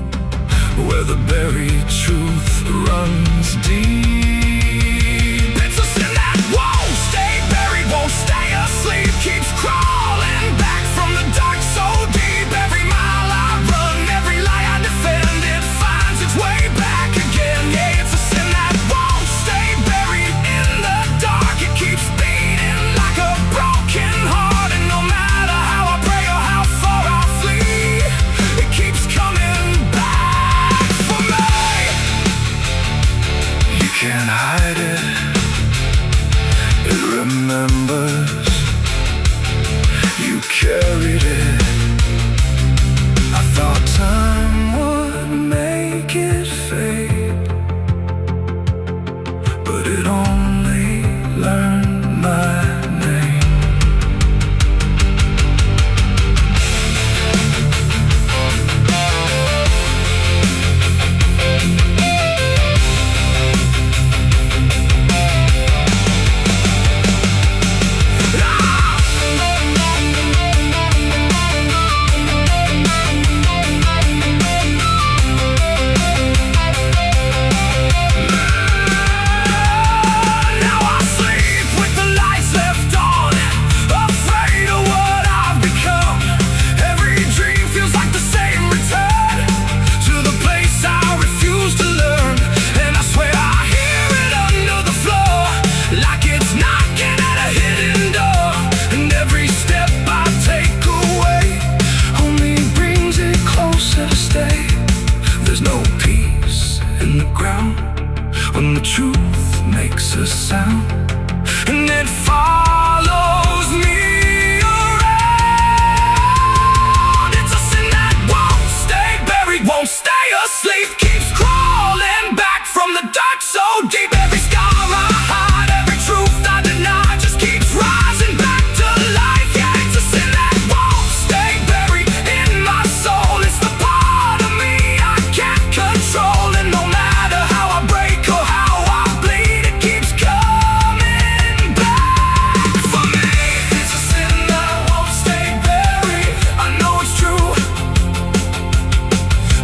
where the buried truth runs deep. It's a sin that won't stay buried, won't stay asleep, keeps crawling back from the dark so deep. Every mile I run, every lie I defend, it finds its way back again. Yeah, it's a sin that won't stay buried in the dark. It keeps beating like a broken heart, and no matter how I pray or how far I flee, it keeps coming back for me. You can't hide it, it remembers. You carried it. I thought time would make it fade, but it only learned my name. When the truth makes a sound, and it follows me around. It's a sin that won't stay buried, won't stay asleep, keeps crawling back from the dark so deep. Every scar I hide, every truth I deny, just keeps rising back to life. Yeah, it's a sin that won't stay buried in my soul. It's the part of me I can't control, and no matter how I break or how I bleed, it keeps coming back for me. It's a sin that won't stay buried. I know it's true,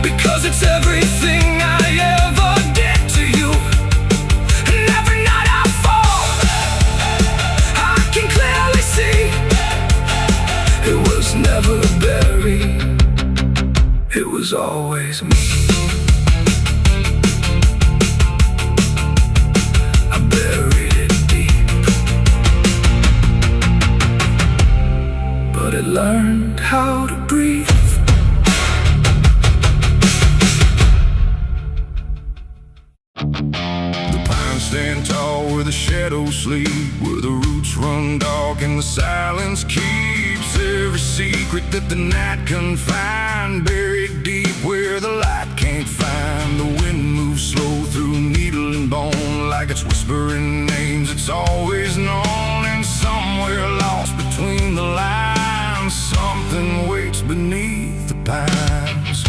because it's everything I ever did to you. And every night I fall, I can clearly see it was never buried, it was always me. I buried it deep, but it learned how to breathe. The pines stand tall where the shadows sleep, where the roots run dark and the silence keeps every secret that the night can find. Buried deep where the light can't find. The wind moves slow through needle and bone, like it's whispering names it's always known. And somewhere lost between the lines, something waits beneath the pines.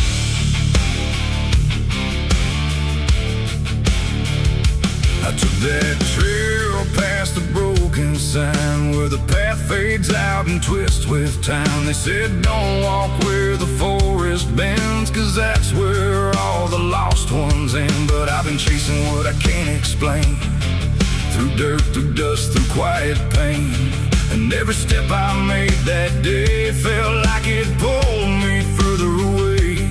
I took that trail past the broken sign, where the path fades out and twists with time. They said don't walk where the forest bends, 'cause that's where all the lost ones end. But I've been chasing what I can't explain, through dirt, through dust, through quiet pain. And every step I made that day felt like it pulled me further away.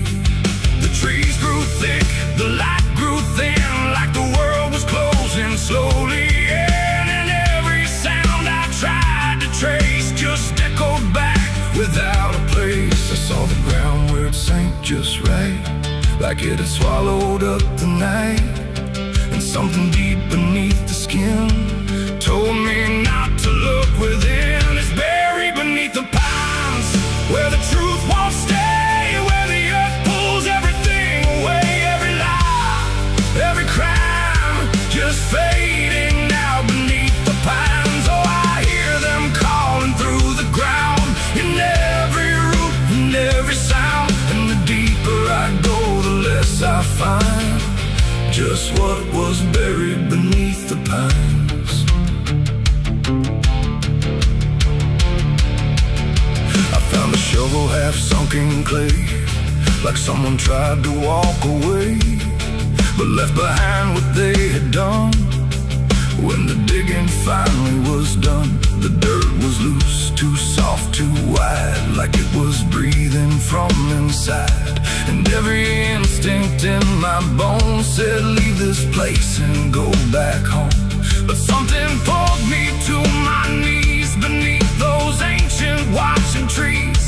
The trees grew thick, the light grew thin, like the world was closing slowly in. And every sound I tried to trace just echoed back without a place. I saw the ground where it sank just right, like it had swallowed up the night. And something deep beneath the skin told me not to look within. It's buried beneath the pines, where the truth won't stay, where the find just what was buried beneath the pines. I found a shovel half sunk in clay, like someone tried to walk away, but left behind what they had done. When the digging finally was done, the dirt was loose, too soft, too wide, like it was breathing from inside. And every instinct in my bones said, leave this place and go back home. But something pulled me to my knees beneath those ancient watching trees.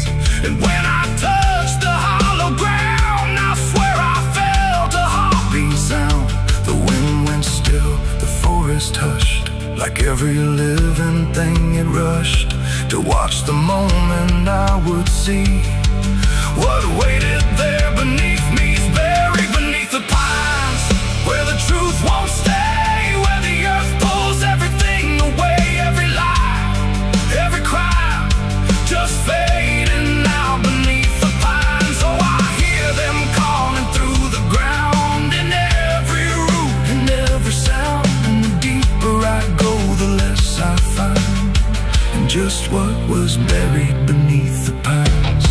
And when I touched the hollow ground, I swear I felt a heartbeat sound. The wind went still, the forest hushed, like every living thing it rushed to watch the moment I would see what waited there beneath me's buried beneath the pines, where the truth won't stay, where the earth pulls everything away, every lie, every crime just fading now beneath the pines. Oh, I hear them calling through the ground, in every root and every sound. And the deeper I go, the less I find, and just what was buried beneath the pines.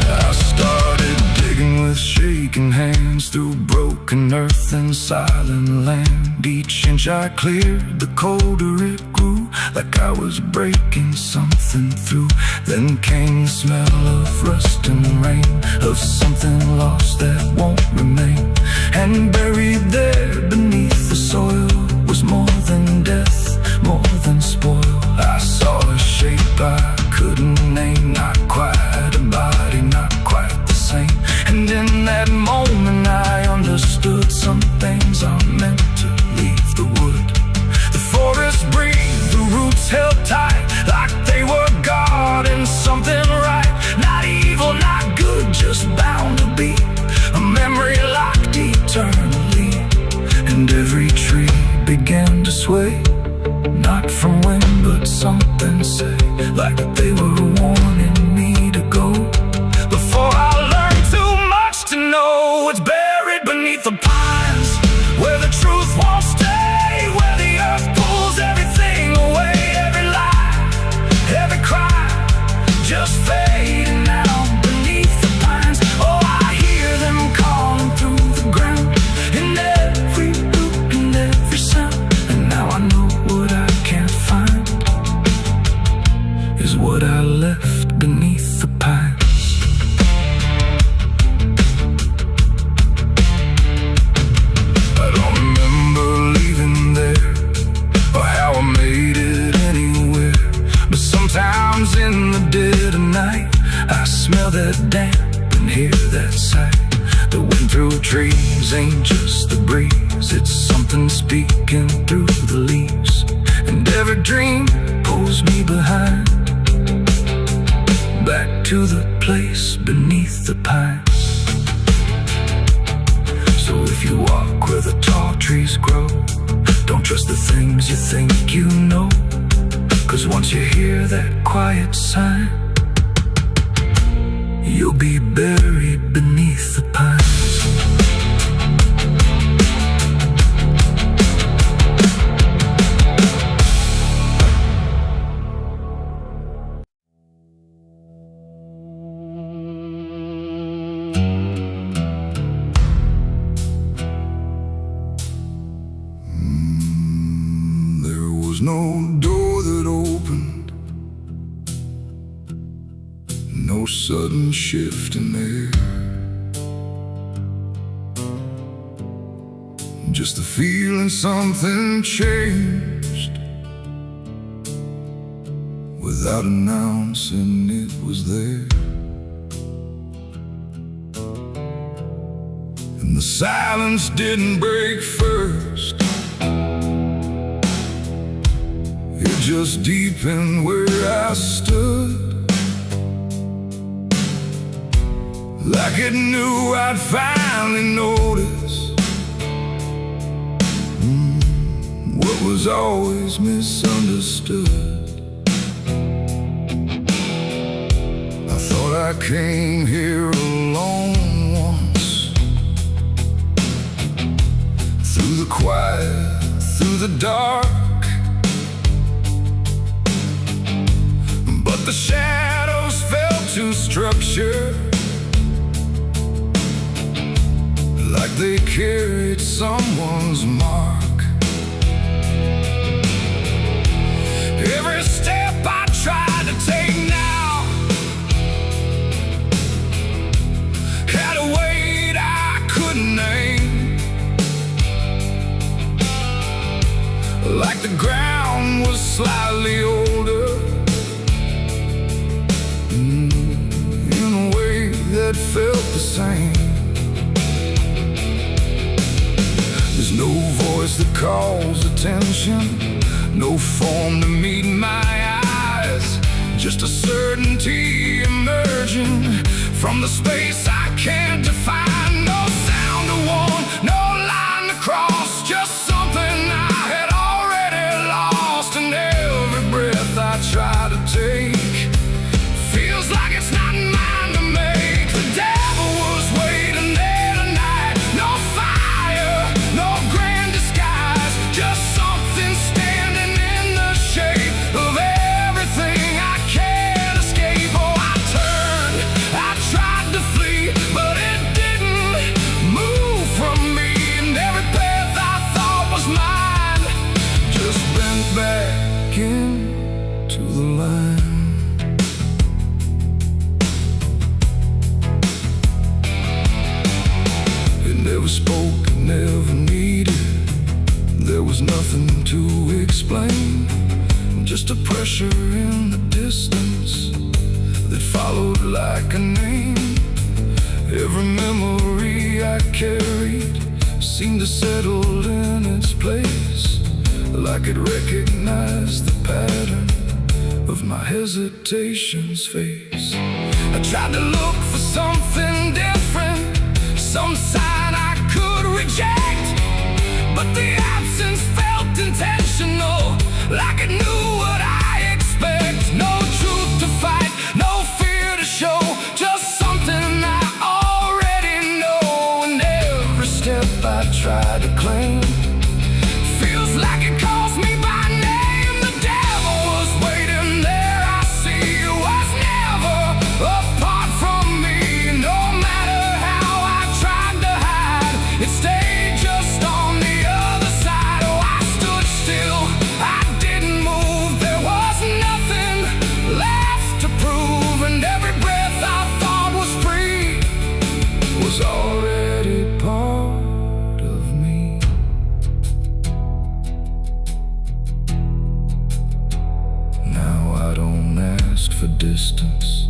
I started digging with shaking hands through broken earth and silent land. Each inch I cleared, the colder it grew, like I was breaking something through. Then came the smell of rust and rain, of something lost that won't remain. And buried there beneath the soil was more than death, more than spoil. I saw a shape I couldn't name, not quite a body, not quite the same. And in that moment I understood some things are meant to leave the wood. The forest breathed, the roots held tight, like they were guarding something right. Not evil, not good, just bound to be a memory locked eternally. And every tree began to sway, not from wind but something say, like they were warning me to go. Before I learned too much to know, it's buried beneath the pines, where the truth won't stay, where the earth pulls everything away, every lie, every crime just fading now beneath the pines. Oh, I hear them calling through the ground, in every root and every sound. And now I know what I can't find is what I left beneath the pines. I don't remember leaving there, or how I made it anywhere, but sometimes in the dead of night I smell that damp and hear that sigh. The wind through trees ain't just the breeze, it's something speaking through the leaves. And every dream pulls me behind, back to the place beneath the pines. So if you walk where the tall trees grow, don't trust the things you think you know, 'cause once you hear that quiet sign, you'll be buried beneath the pines. There was no door that opened, no sudden shift in there, just the feeling something changed, without announcing it was there. And the silence didn't break first, it just deepened where I stood, like it knew I'd finally notice what was always misunderstood. I thought I came here alone once, through the quiet, through the dark, but the shadows fell to structure, like they carried someone's mark. Every step I tried to take now had a weight I couldn't name, like the ground was slightly older, in a way that felt the same. There's no voice that calls attention, no form to meet my eyes, just a certainty emerging from the space I can't define. No sound to warn, no line to cross, just something I had already lost. And every breath I try to take feels like it's not mine to make. The devil was waiting there tonight. No fire, no grand disguise, just something standing in the shape of everything I can't escape. Oh, I turned, I tried to flee, but it didn't move from me. And every path I thought was mine just bent back into the line. Never spoke, never needed. There was nothing to explain, just a pressure in the distance that followed like a name. Every memory I carried seemed to settle in its place, like it recognized the pattern of my hesitation's face. I tried to look for something different, some sign I could reject, but the absence felt intentional, like it knew what I expect. No truth to fight, no fear to show, just something I already know. And every step I try to claim feels like it calls me by name. The devil was waiting there, I see, was never apart from me. No matter how I tried to hide, it stayed just on the other side. Oh, I stood still, I didn't move, there was nothing left to prove. And every breath I thought was free was already part of me. Now I don't ask for distance,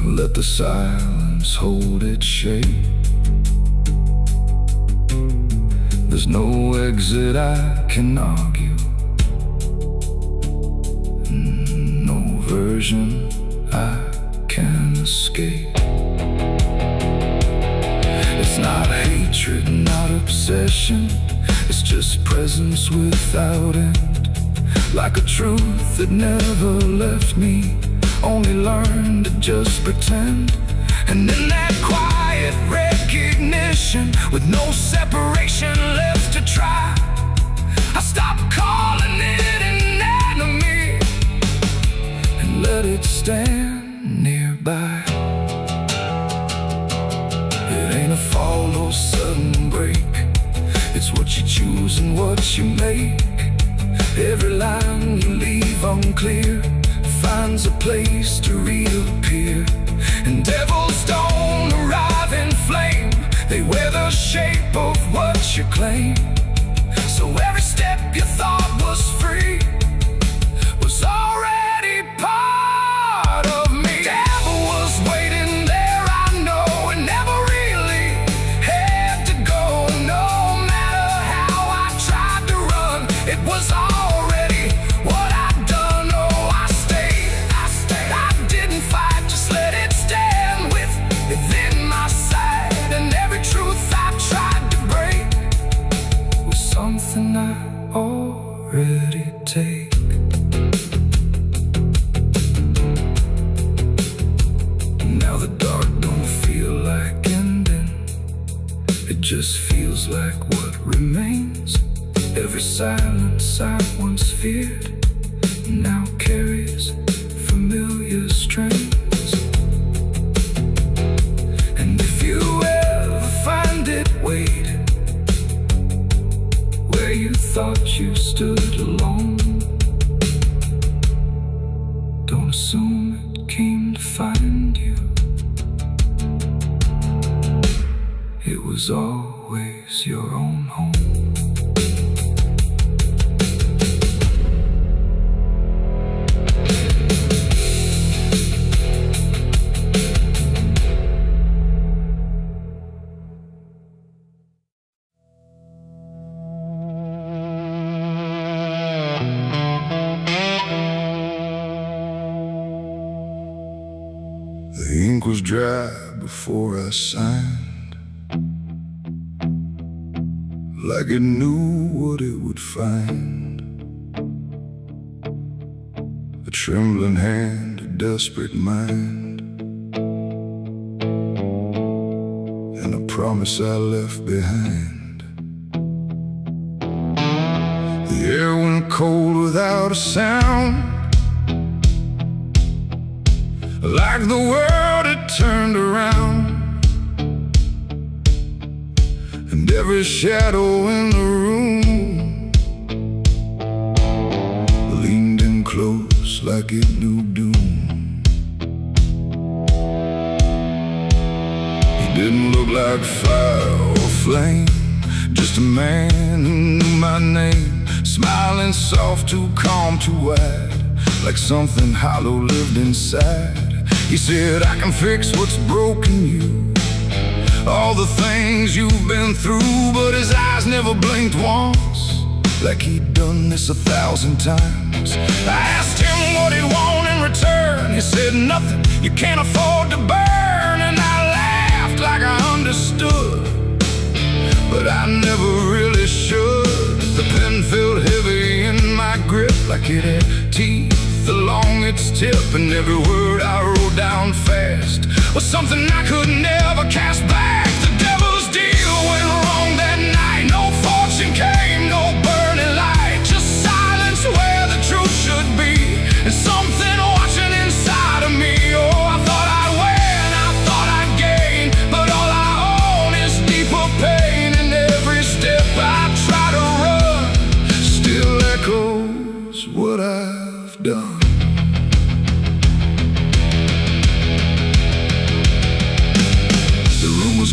let the silence hold its shape. There's no exit I can argue, no version I can escape. It's not hatred, not obsession, it's just presence without end, like a truth that never left me, only learned to just pretend. And in that quiet recognition, with no separation left to try, I stopped calling it an enemy and let it stand nearby. It ain't a fall or sudden break, it's what you choose and what you make. Every line you leave unclear finds a place to reappear. And devils don't arrive in flame, they wear the shape of what you claim. So every step you thought was free was already part of me. Devil was waiting there, I know, and never really had to go. No matter how I tried to run, it was already what I'd done. Oh, I stayed, I didn't fight, just let it stand within my sight. And every truth I tried to break was something I already take. just feels like what remains. Every silence I once feared now carries familiar strains. And if you ever find it, wait where you thought you stood alone. Don't assume it came to find you. It was always your own home. The ink was dry before I signed, like it knew what it would find. A trembling hand, a desperate mind, and a promise I left behind. The air went cold without a sound, like the world had turned around, and every shadow in the room leaned in close like it knew doom. He didn't look like fire or flame, just a man who knew my name, smiling soft, too calm, too wide, like something hollow lived inside. He said, I can fix what's broken you, all the things you've been through. But his eyes never blinked once, like he'd done this 1,000 times. I asked him what he'd want in return. He said, nothing you can't afford to burn. And I laughed like I understood, but I never really should. The pen felt heavy in my grip, like it had teeth along its tip, and every word I wrote down fast was something I could never cast back. The devil's deal went wrong that night. No fortune came, no burning light, just silence where the truth should be, and something watching inside of me. Oh, I thought I'd win, I thought I'd gain, but all I own is deeper pain. And every step I try to run still echoes what I've done.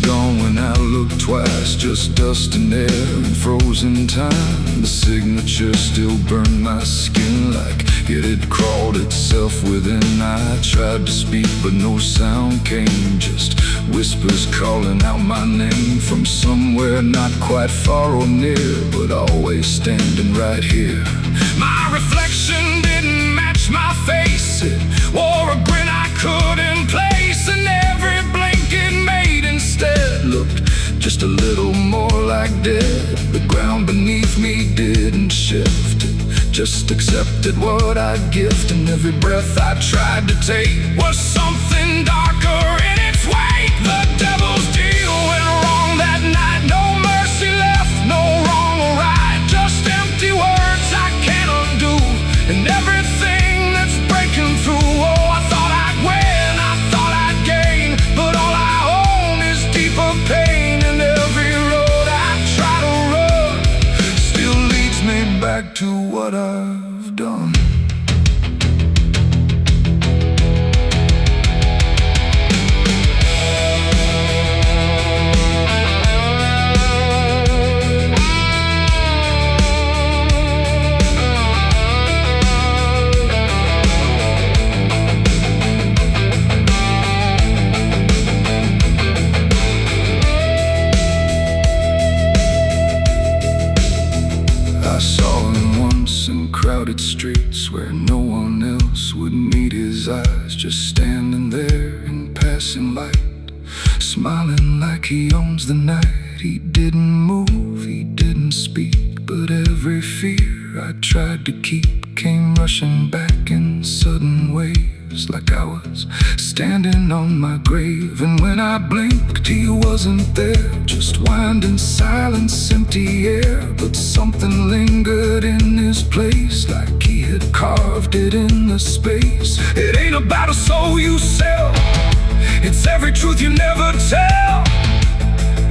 Gone when I looked twice, just dust and air and frozen time. The signature still burned my skin like it had crawled itself within. I tried to speak but no sound came, just whispers calling out my name from somewhere not quite far or near, but always standing right here. My reflection didn't match my face, it wore a grin I couldn't place, and every blink it made instead looked just a little more like dead. The ground beneath me didn't shift, it just accepted what I'd gift, and every breath I tried to take was something darker in its wake. The devil's deal went wrong that night. No mercy left, no wrong or right, just empty words I can't undo, and everything that's breaking through. Oh, I thought I'd win, I thought I'd gain, but all I own is deeper pain. And every road I try to run still leads me back to what I've done. Crowded streets where no one else would meet his eyes, just standing there in passing light, smiling like he owns the night. He didn't move, he didn't speak, but every fear I tried to keep came rushing back in sudden waves. years, like I was standing on my grave. And when I blinked, he wasn't there, just winding silence, empty air. But something lingered in his place, like he had carved it in the space. It ain't about a soul you sell, it's every truth you never tell,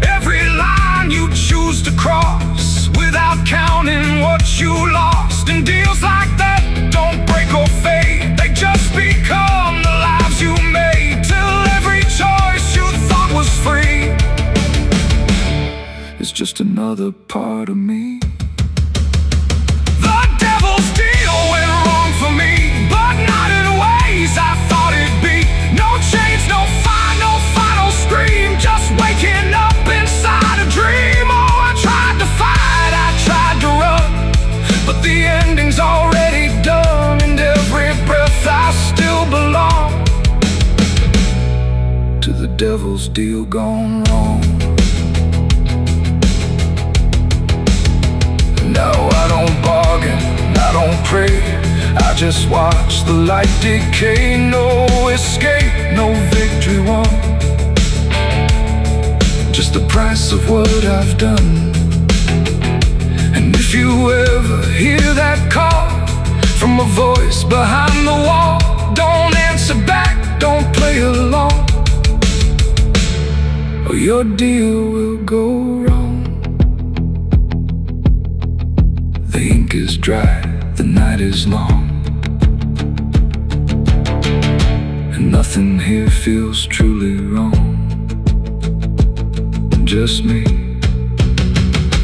every line you choose to cross without counting what you lost. And deals like that don't break or fade, they just become the lives you made, till every choice you thought was free is just another part of me. The devil's deal went wrong for me, but not in ways I thought it'd be. No chains, no fire, no final scream, just waking up inside a dream. Oh, I tried to fight, I tried to run, but the ending's already done. And every breath I still belong to the devil's deal gone wrong. No, I don't bargain, I don't pray, I just watch the light decay. No escape, no victory won, just the price of what I've done. And if you ever hear that call from a voice behind the wall, don't answer back, don't play along, or your deal will go wrong. The ink is dry, the night is long, and nothing here feels truly wrong. Just me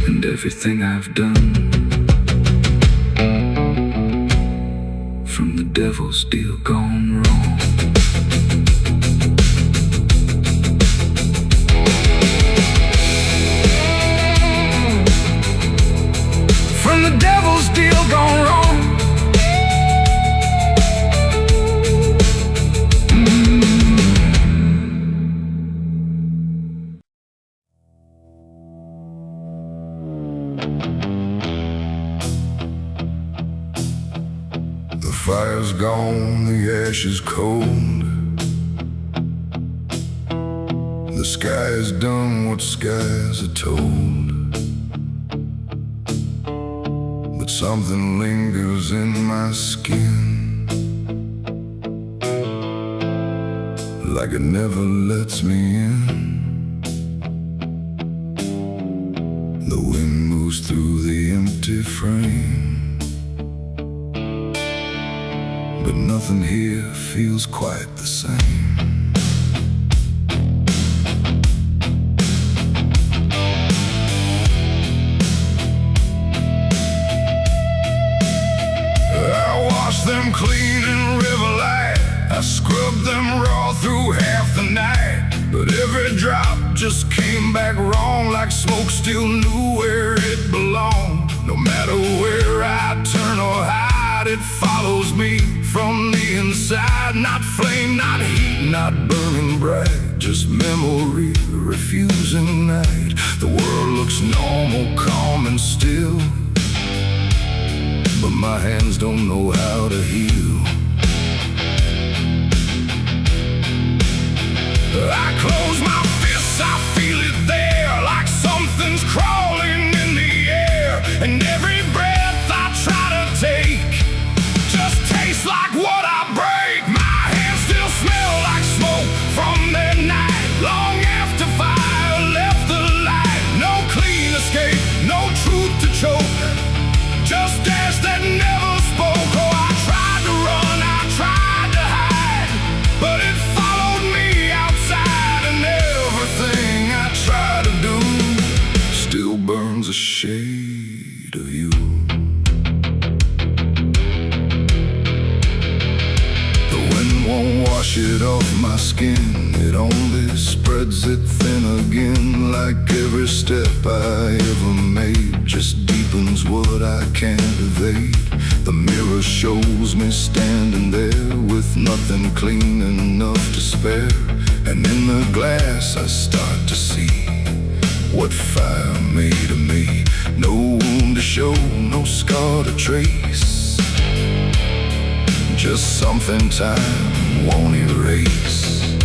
and everything I've done, from the devil's deal gone wrong. From the devil's deal gone wrong. The fire's gone, the ash is cold, the sky has done what skies are told. Something lingers in my skin, like it never lets me in. The wind moves through the empty frame, but nothing here feels quite the same. Them clean in river light, I scrubbed them raw through half the night, but every drop just came back wrong, like smoke still knew where it belonged. No matter where I turn or hide, it follows me from the inside. Not flame, not heat, not burning bright, just memory, refusing night. The world looks normal, calm and still, but my hands don't know how to heal. I close my fists, I feel it there, like something's crawling in the air. And every breath I try to take just tastes like what I break. My hands still smell like smoke from their night, long after fire left the light. No clean escape, no truth to choke, just ash that never spoke. Oh, I tried to run, I tried to hide, but it followed me outside. And everything I try to do still burns a shade of you. The wind won't wash it off my skin, it only spreads it thin again. Like every step I ever made just deepens what I can't evade. The mirror shows me standing there with nothing clean enough to spare. And in the glass I start to see what fire made of me. No wound to show, no scar to trace, just something time won't erase.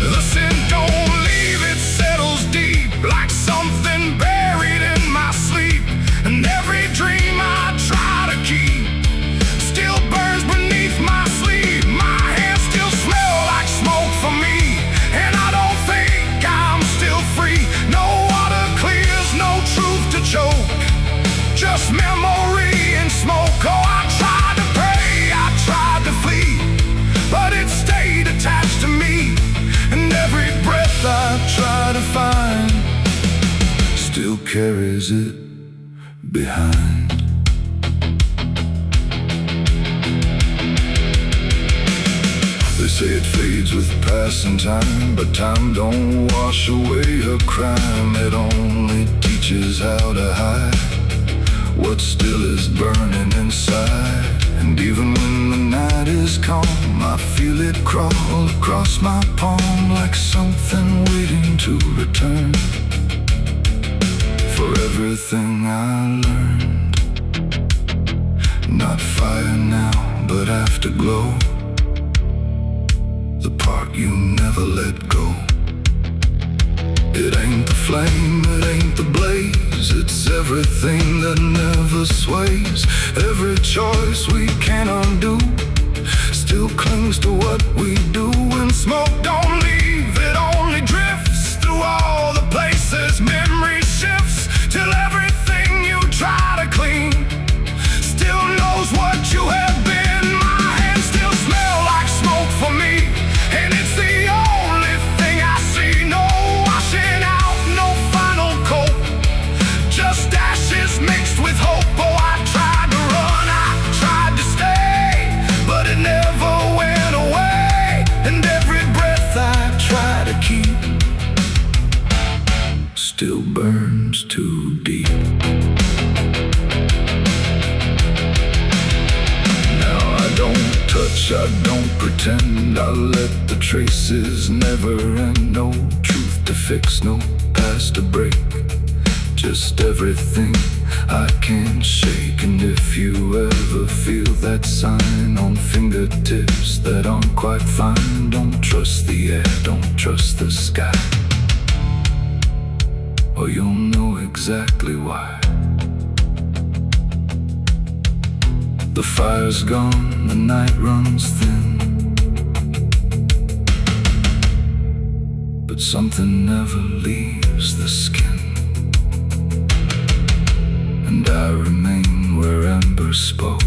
The sin don't leave, it settles deep like something buried in my sleep. And every dream I try to keep still burns beneath my sleeve. My hands still smell like smoke for me, and I don't think I'm still free. No water clears, no truth to choke, just memory and smoke. Oh, I tried to pray, I tried to flee, but it stayed attached to me. And every breath I try to find still carries it behind. They say it fades with passing time, but time don't wash away a crime. It only teaches how to hide what still is burning inside. And even when the night is calm, I feel it crawl across my palm like something waiting to return for everything I learned. Not fire now, but afterglow, the part you never let go. It ain't the flame, it ain't the blaze, it's everything that never sways. Every choice we can't undo still clings to what we do. When smoke don't leave, it only drifts through all the places memory shifts, till everything you try to clean still knows what you have been. My hands still smell like smoke for me, and it's the only thing I see. No washing out, no final coat, just ashes mixed with hope. Oh, I tried to run, I tried to stay, but it never went away. And every breath I try to keep still burns too deep. Now I don't touch, I don't pretend, I let the traces never end. No truth to fix, no past to break, just everything I can't shake. And if you ever feel that sign on fingertips that aren't quite fine, don't trust the air, don't trust the sky, or you'll know exactly why. The fire's gone, the night runs thin, but something never leaves the skin. And I remain where ember spoke,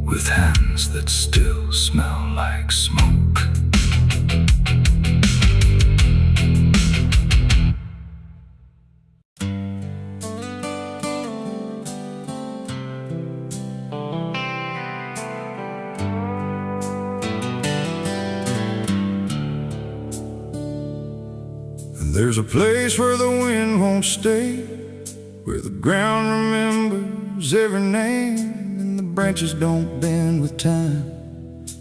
with hands that still smell like smoke. There's a place where the wind won't stay, where the ground remembers every name, and the branches don't bend with time,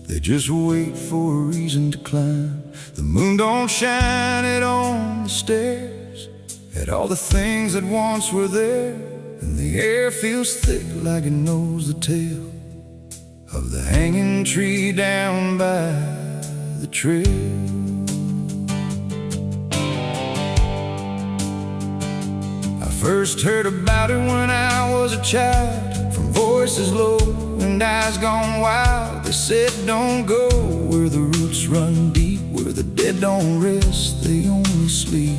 they just wait for a reason to climb. The moon don't shine it on the stairs, at all the things that once were there, and the air feels thick like it knows the tale of the hanging tree down by the trail. First heard about it when I was a child, from voices low and eyes gone wild. They said don't go where the roots run deep, where the dead don't rest, they only sleep.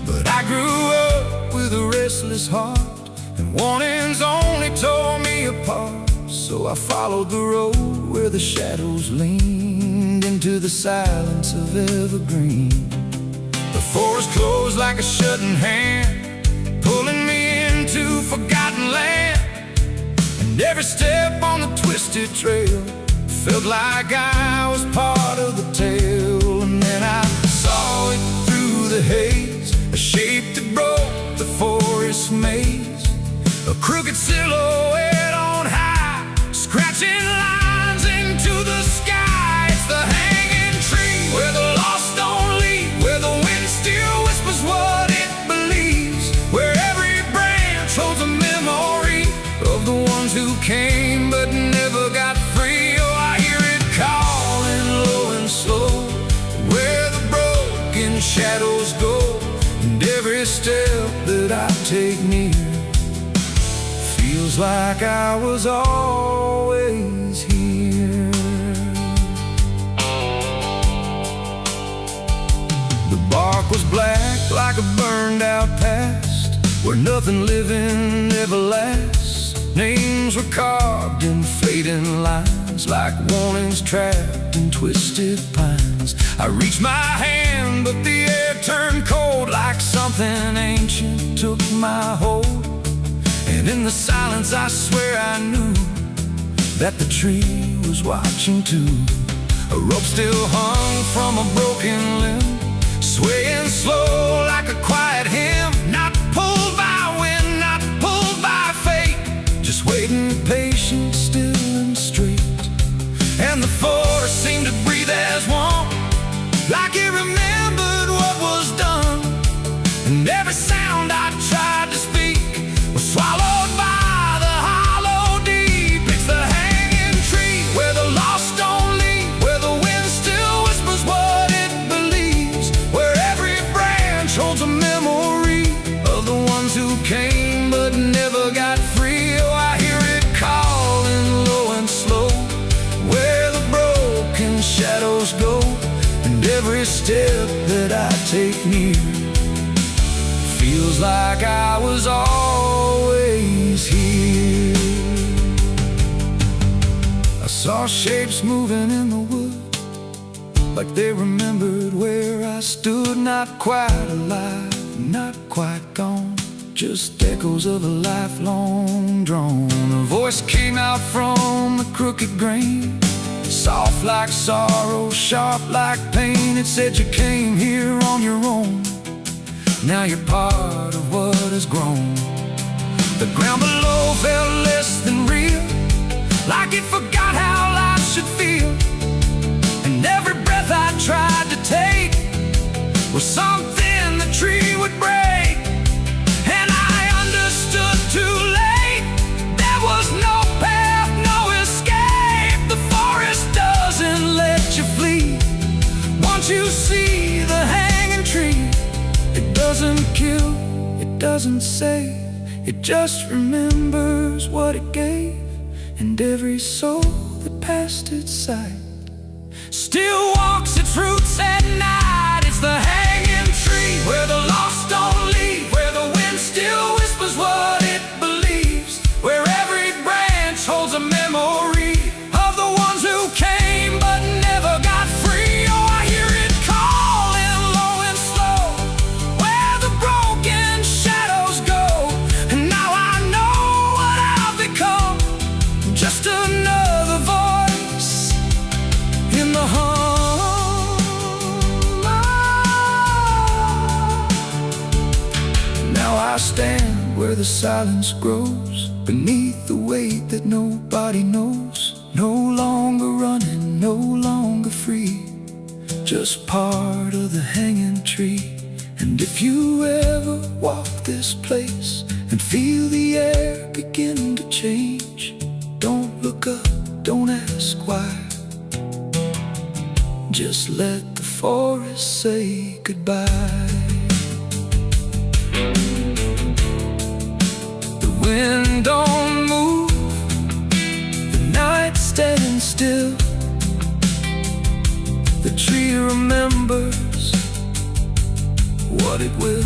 But I grew up with a restless heart, and warnings only tore me apart. So I followed the road where the shadows leaned into the silence of evergreen. The forest closed like a shutting hand, pulling me into forgotten land. And every step on the twisted trail felt like I was part of the tale. And then I saw it through the haze, a shape that broke the forest maze, a crooked silhouette on high, scratching lines into the sky. It's the hanging tree where the lost don't leave, where the wind still whispers what it believes, where every branch holds a came but never got free. Oh, I hear it calling low and slow, where the broken shadows go, and every step that I take near feels like I was always here. The bark was black like a burned out past, where nothing living ever lasts. Names were carved in fading lines, like warnings trapped in twisted pines. I reached my hand, but the air turned cold, like something ancient took my hold. And in the silence I swear I knew that the tree was watching too. A rope still hung from a broken limb, swaying slow like a quiet hymn. Not pulled by wind, not pulled by fate, just waiting patient, still and straight. And the forest seemed to breathe as one, like it remembered what was done. And every sound I tried to speak was swallowed by the hollow deep. It's the hanging tree where the lost don't leave, where the wind still whispers what it believes, where every branch holds a memory of the ones who came but never got free. Oh, I hear it calling low and slow, where the broken shadows go, and every step that I take near feels like I was always here. I saw shapes moving in the wood, like they remembered where I stood. Not quite alive, not quite gone, just echoes of a lifelong drone. A voice came out from the crooked grain, soft like sorrow, sharp like pain. It said you came here on your own, now you're part of what has grown. The ground below felt less than real, like it forgot how life should feel. And every breath I tried to take was something the tree would break. And I understood too late, there was no path, no escape. The forest doesn't let you flee. Once you see the hanging tree, it doesn't kill, it doesn't save, it just remembers what it gave. And every soul that passed its sight still walks its roots at night. It's the hanging tree where the lost don't leave, where the wind still whispers what it believes, where every branch holds a memory of the ones who came but never got free. Oh, I hear it calling low and slow, where the broken shadows go. And now I know what I've become, just another voice in the hum. Now I stand where the silence grows, beneath the weight that nobody knows. No longer running, no longer free, just part of the hanging tree. And if you ever walk this place and feel the air begin to change, don't look up, don't ask why, just let the forest say goodbye. The wind don't move, the night stands still, the tree remembers what it will,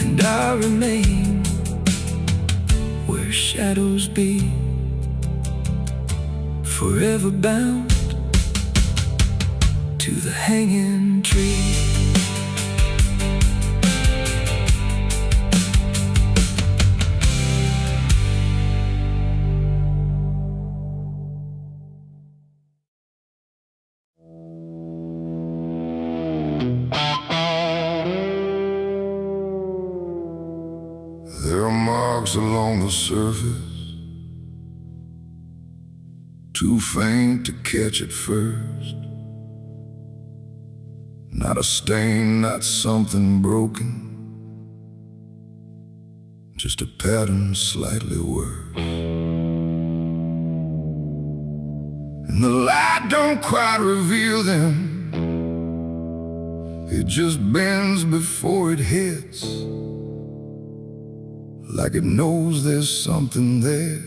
and I remain where shadows be, forever bound to the hanging tree. There are marks along the surface, too faint to catch at first. Not a stain, not something broken, just a pattern slightly worse. And the light don't quite reveal them, it just bends before it hits, like it knows there's something there.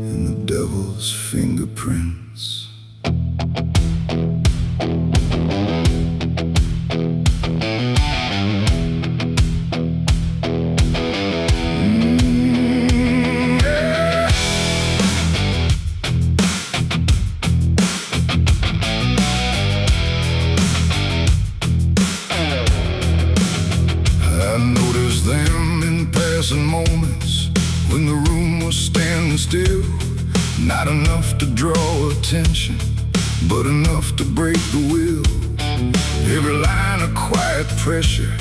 In the devil's fingerprints. I noticed them in passing moments when the room was standing still. Not enough to draw attention, but enough to break the will. Every line a quiet pressure,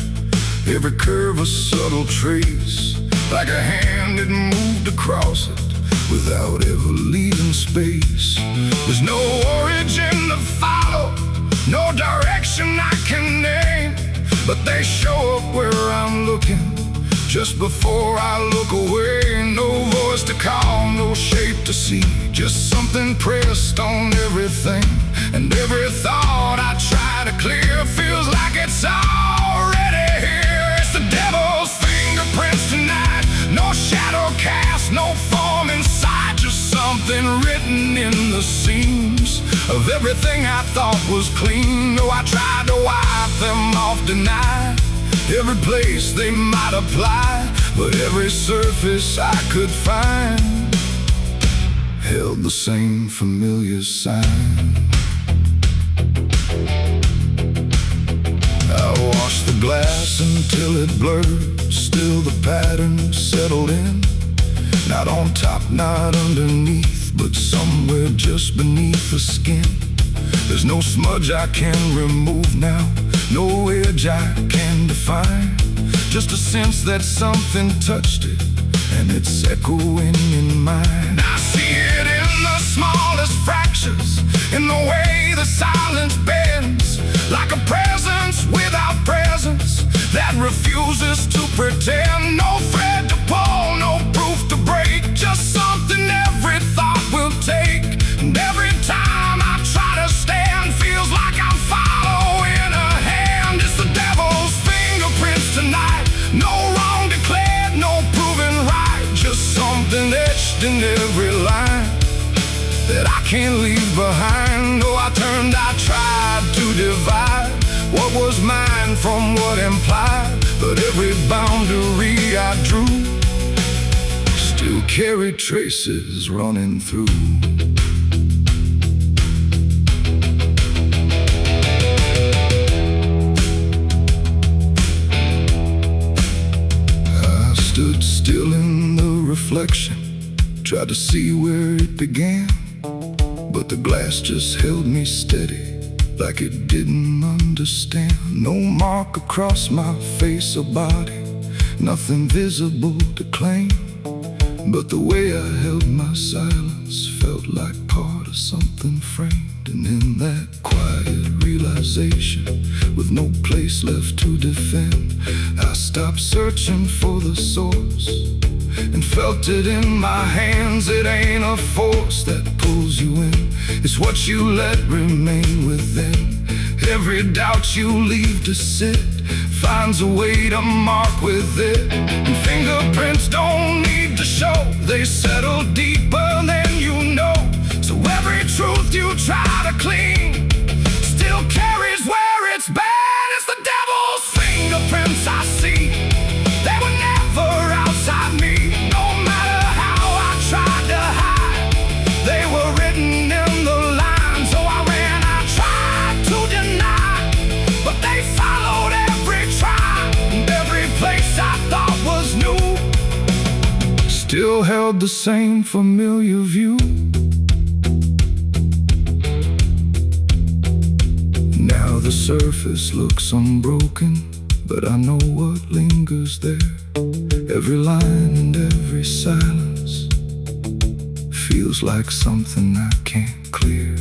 every curve a subtle trace, like a hand had moved across it without ever leaving space. There's no origin to follow, no direction I can name, but they show up where I'm looking, just before I look away. No voice to call, no shape to see, just something pressed on everything. And every thought I try to clear feels like it's already here. It's the devil's fingerprints tonight, no shadow cast, no form inside, just something written in the seams of everything I thought was clean. No, I tried to wipe them off, deny every place they might apply, but every surface I could find held the same familiar sign. I washed the glass until it blurred, still the pattern settled in. Not on top, not underneath, but somewhere just beneath the skin. There's no smudge I can remove now, no edge I can define, just a sense that something touched it, and it's echoing in mine. I see it in the smallest fractures, in the way the silence bends, like a presence without presence that refuses to pretend. No thread to pull, no proof to break, just something every thought will take. And every time I try to stand, feels like I'm following a hand. It's the devil's fingerprints tonight, no wrong declared, no proven right, just something etched in every line that I can't leave behind. Oh, I tried to divide what was mine from what implied, but every boundary I drew still carried traces running through. I stood still in the reflection, tried to see where it began, but the glass just held me steady, like it didn't understand. No mark across my face or body, nothing visible to claim, but the way I held my silence felt like part of something framed. And in that quiet realization, with no place left to defend, I stopped searching for the source and felt it in my hands. It ain't a force that pulls you in, it's what you let remain within. Every doubt you leave to sit finds a way to mark with it. And fingerprints don't need to show, they settle deeper than you know. So every truth you try to clean still carries where it's been. It's the devil's fingerprints I see, they were never outside me. No matter how I tried to hide, they were written in the lines. So I ran, I tried to deny, but they followed every try, and every place I thought was new still held the same familiar view. Now the surface looks unbroken, but I know what lingers there. Every line and every silence feels like something I can't clear.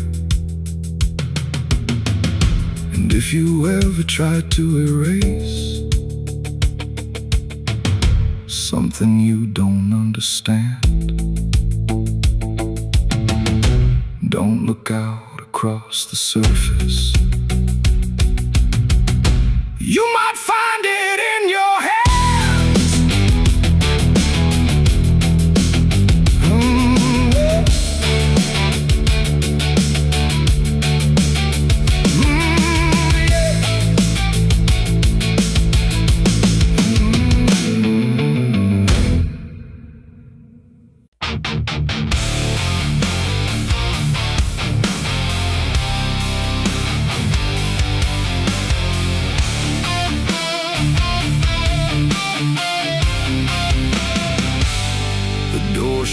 And if you ever try to erase something you don't understand. Don't look out across the surface. You might find it in your hands.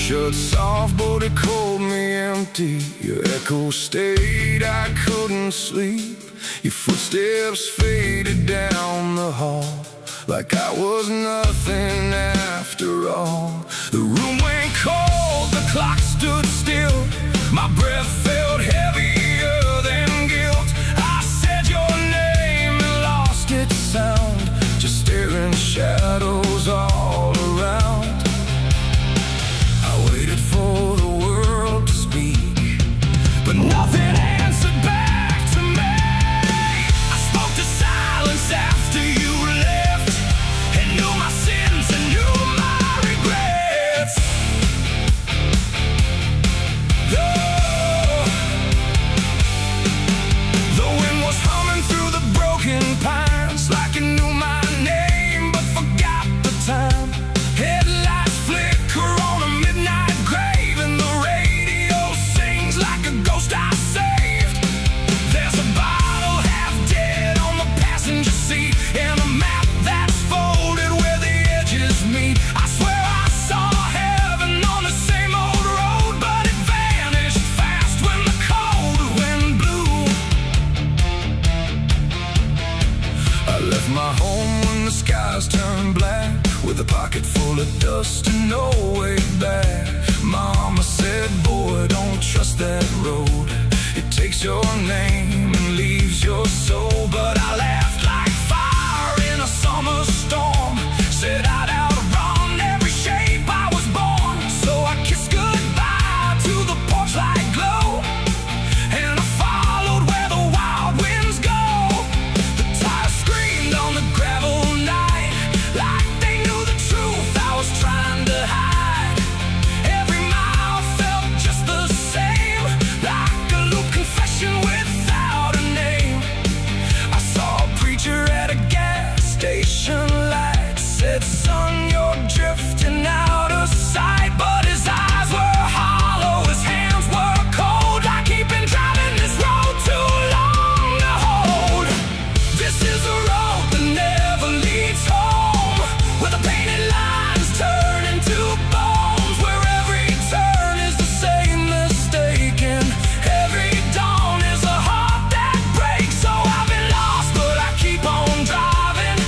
Shut soft, but it called me empty. Your echo stayed, I couldn't sleep. Your footsteps faded down the hall, like I was nothing after all. The room went cold, the clock stood still. My breath felt heavier than guilt. I said your name and lost its sound, just staring shadows all around. For the world to speak, but nothing answered back to me. I spoke to silence after you left, and knew my sins and knew my regrets. The wind was humming through the broken pines, like it knew my name but forgot the time. Headlights flicker on a midnight grave, and the radio sings like a ghost I saved. There's a bottle half dead on the passenger seat, and a map that's folded where the edges meet. I swear I saw heaven on the same old road, but it vanished fast when the cold wind blew. I left my home when the skies turned black, with a pocket full of dust and no way back. Mama said, boy, don't trust that road. It takes your name and leaves your soul. But I laughed like fire in a summer storm, said I'd outrun every shape I was born. So I kissed goodbye to the porch light glow, and I followed where the wild winds go. The tires screamed on the gravel night, like they knew the truth I was trying to hide. Every mile felt just the same, like a loop confession without a name. I saw a preacher at a gas station light, said, son, you're drifting out of sight. But his eyes were hollow, his hands were cold, like he'd been driving this road too long to hold. This is a road that never leads home, where the painted lines turn into bones, where every turn is the same mistake, and every dawn is a heart that breaks. So I've been lost, but I keep on driving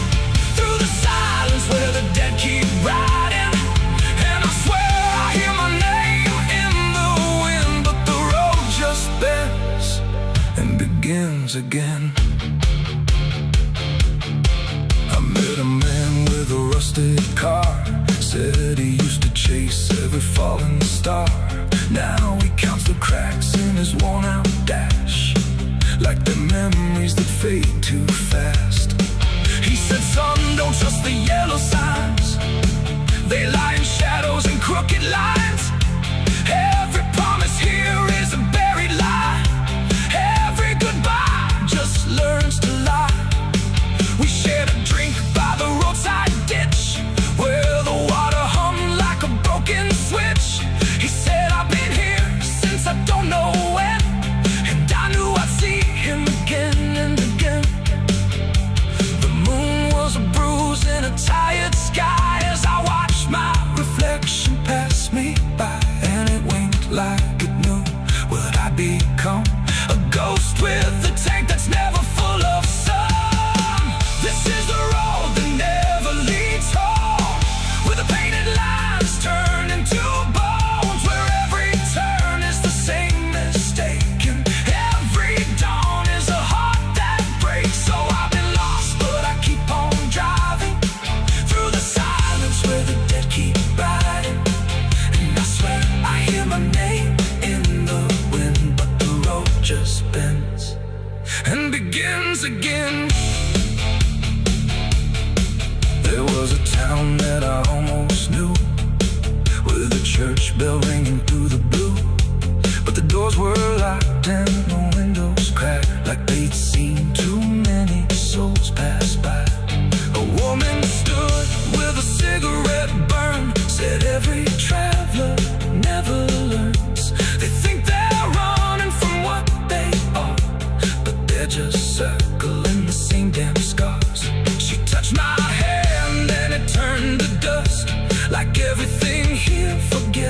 through the silence where the dead keep riding. And I swear I hear my name in the wind, but the road just bends and begins again. I met a man with a rusted car, said he used to chase every falling star. Now he counts the cracks in his worn-out dash, like the memories that fade too fast. He said, son, don't trust the yellow signs, they lie in shadows and crooked lines. Every promise here is a buried lie, every goodbye just learns to lie. We shared a drink by the roadside ditch, where the water hummed like a broken switch. He said, I've been here since I don't know when, and I knew I'd see him again and again.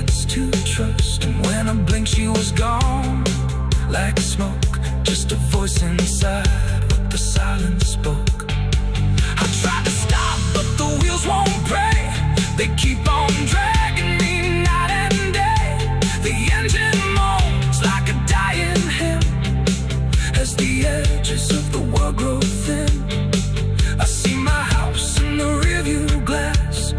gets to trust. And when I blinked she was gone, like smoke, just a voice inside what the silence spoke. I tried to stop but the wheels won't break, they keep on dragging me night and day. The engine moans like a dying hymn as the edges of the world grow thin. I see my house in the rearview glass,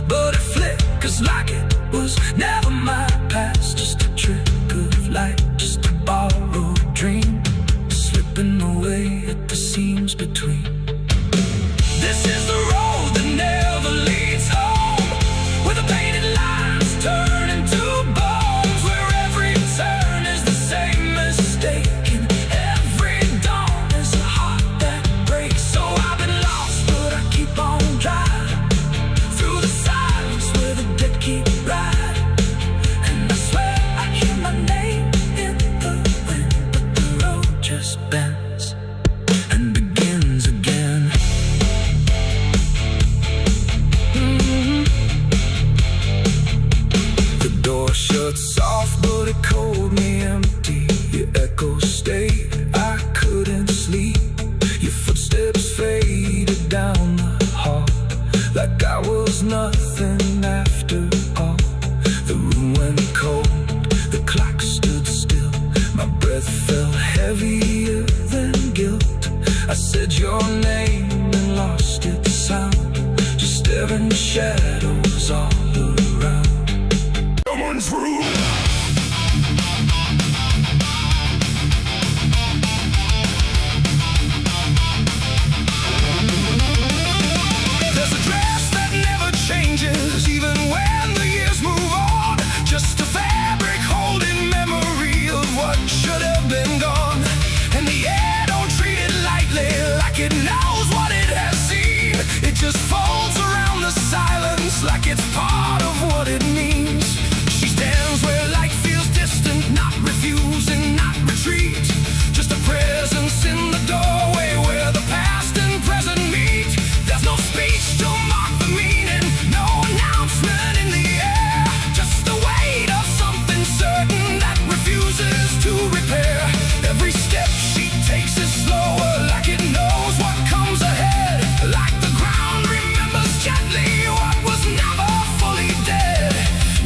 but it flickers like it was never my past. Just a trick of light, just a borrowed dream, slipping away at the seams between. This is the road that never leads home, where the painted lines turn into bones, where every turn is the same mistake, and every dawn is a heart that breaks. So I've been lost, but I keep on driving through the silence where the dead keep riding. And I swear I hear my name in the wind, but the road just bends and begins again. The door shuts soft, but it cold me empty. Your echo stayed, I couldn't sleep. Your footsteps faded down the hall, like I was nothing after all. The room went cold, the clock stood still. My breath felt heavier than guilt. I said your name and lost its sound, just staring shadows all around. Someone's room. There's a dress that never changes, even when the years move on. Just a fabric holding memory of what should have been gone. And the air don't treat it lightly, like it knows what it has seen. It just folds around the silence like it's part of what it means. She stands where light feels distant, not refusing, not retreat. Just a presence in the doorway where the past and present meet. There's no speech to mark the meaning, no announcement in the air. Just the weight of something certain that refuses to repair. Every step she takes is slower, like it knows what comes ahead. Like the ground remembers gently what was never fully dead.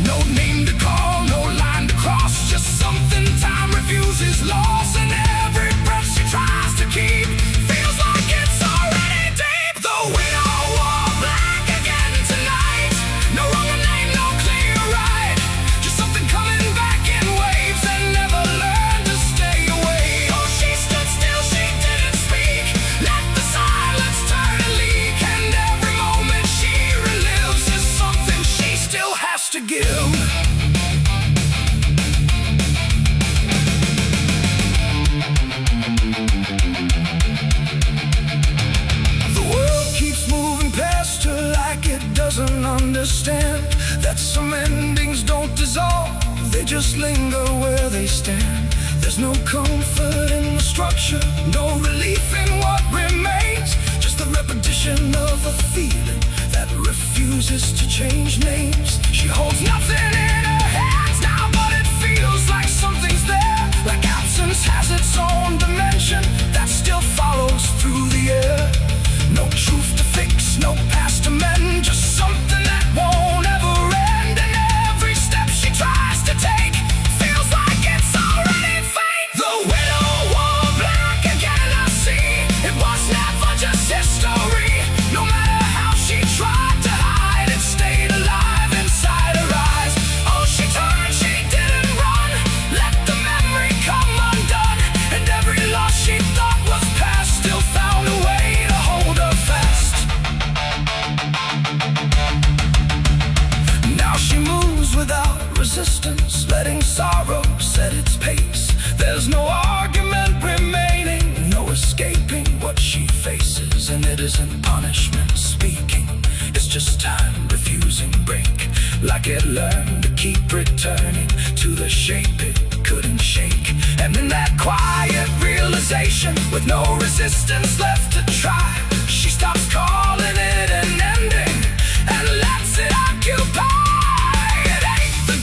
No name to call, no line to cross, just something time refuses loss. And every breath she tries to keep feels like it's already deep. The widow wore black again tonight. No wrong name, no clear right. Just something coming back in waves and never learned to stay away. Oh, she stood still, she didn't speak. Let the silence turn and leak. And every moment she relives is something she still has to give. The world keeps moving past her like it doesn't understand that some endings don't dissolve, they just linger where they stand. There's no comfort in the structure, no relief in what remains. Just the repetition of a feeling that refuses to change names. She holds nothing in her hands now, but it feels like something's there. Like absence has its own dimension that still follows through the air. No truth to fix, no past to mend, just something that won't ever end. And every step she tries to take feels like it's already fate. The widow wore black again, I see. It was never just history. No matter how she tried to hide, it stayed alive inside her eyes. Oh, she turned, she didn't run. Let the memory come undone. And every loss she thought was past still found a way to hold her fast. Now she moves without resistance, letting sorrow set its pace. There's no argument remaining, no escaping what she faces. And it isn't punishment speaking, it's just time refusing break. Like it learned to keep returning to the shape it couldn't shake. And in that quiet realization, with no resistance left to try, she stops calling it an ending and lets it occupy. It ain't the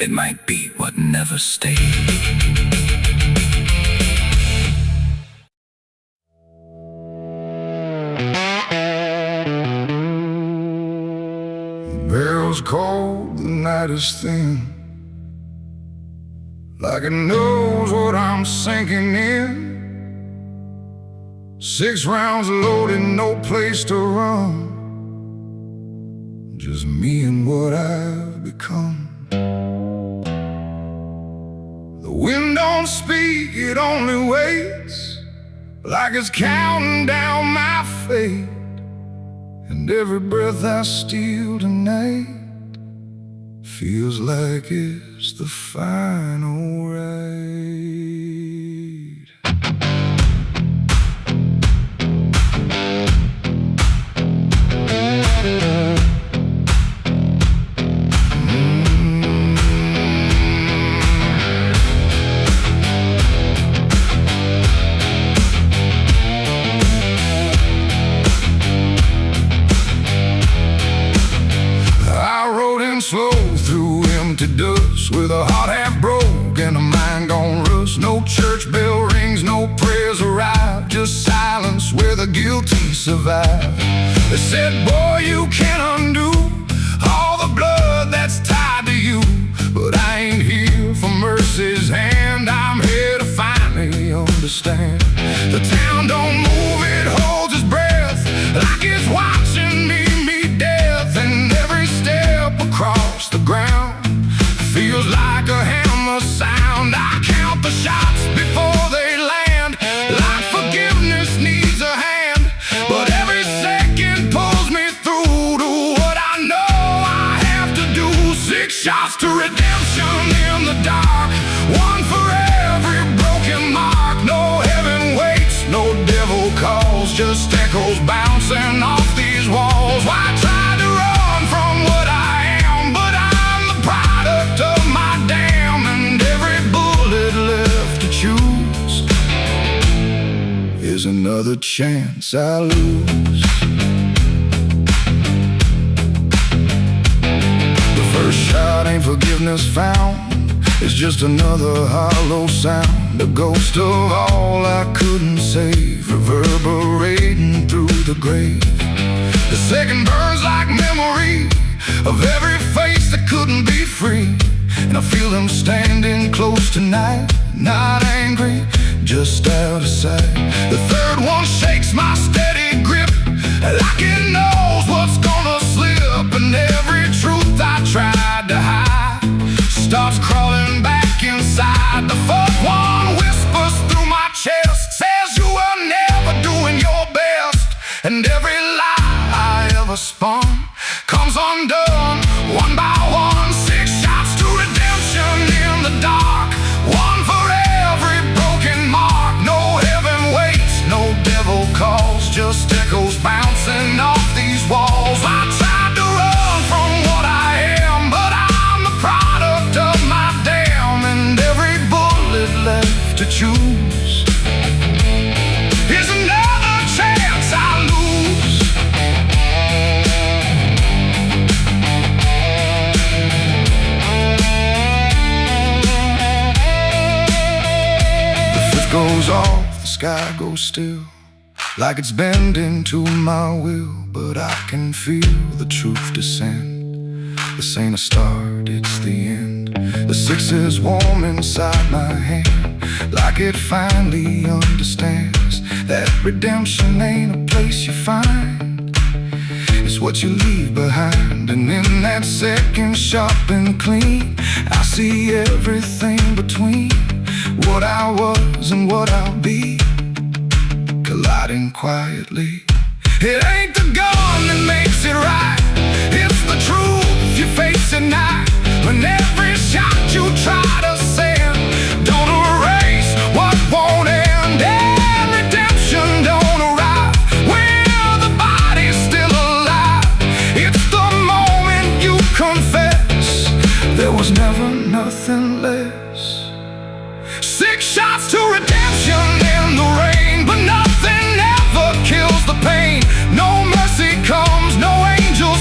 It might be what never stayed. Bell's cold, the night is thin, like it knows what I'm sinking in. 6 rounds loaded, no place to run. Just me and what I've become. The wind don't speak, it only waits, like it's counting down my fate. And every breath I steal tonight feels like it's the final ride. Slow through empty dust, with a heart half broke and a mind gone rust. No church bell rings, no prayers arrive, just silence where the guilty survive. They said, boy, you can't undo all the blood that's tied to you. But I ain't here for mercy's hand, I'm here to finally understand. The town don't move, it holds its breath, like it's watching me meet death. And every step across the ground feels like a hammer sound. I count the shots before they land, like forgiveness needs a hand. But every second pulls me through to what I know I have to do. 6 shots to redemption in the dark, one for every broken mark. No heaven waits, no devil calls, just echoes bouncing off these walls. Why try to run from what I am? But I'm the product of my damn, and every bullet left to choose is another chance I lose. The first shot ain't forgiveness found, it's just another hollow sound, a ghost of all I couldn't save, reverberating through the grave. The second burns like memory of every face that couldn't be free. And I feel them standing close tonight, not angry, just out of sight. The third one shakes my steady grip, like it knows what's gonna slip. And every truth I tried to hide starts crawling back inside. The fourth one whispers through my chest, says you were never doing your best. And every lie I ever spun comes undone, one by one. 6 shots to redemption in the dark, one for every broken mark. No heaven waits, no devil calls, just echoes bouncing off these walls. I tried to run from what I am, but I'm the product of my damn, and every bullet left to choose is another chance I lose. The fifth goes off, the sky goes still, like it's bending to my will. But I can feel the truth descend. This ain't a start, it's the end. The 6 is warm inside my hand, like it finally understands that redemption ain't a place you find, it's what you leave behind. And in that second sharp and clean, I see everything between what I was and what I'll be, colliding quietly. It ain't the gun that makes it right, it's the truth you face at night. When every shot you try to send don't erase what won't end, and redemption don't arrive when the body's still alive. It's the moment you confess there was never nothing less. 6 shots to redemption in the rain, but nothing ever kills the pain. No mercy comes, no angels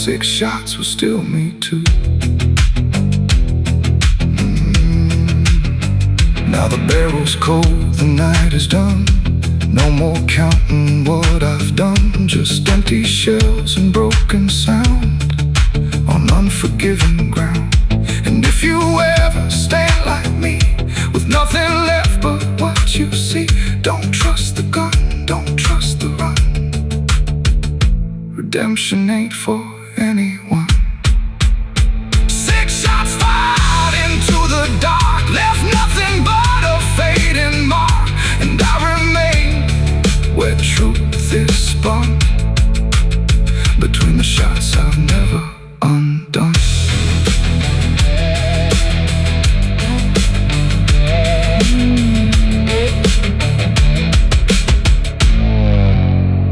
6 shots will still me too. Now the barrel's cold, the night is done. No more counting what I've done. Just empty shells and broken sound on unforgiving ground. And if you ever stand like me, with nothing left but what you see, don't trust the gun, don't trust the run. Redemption ain't for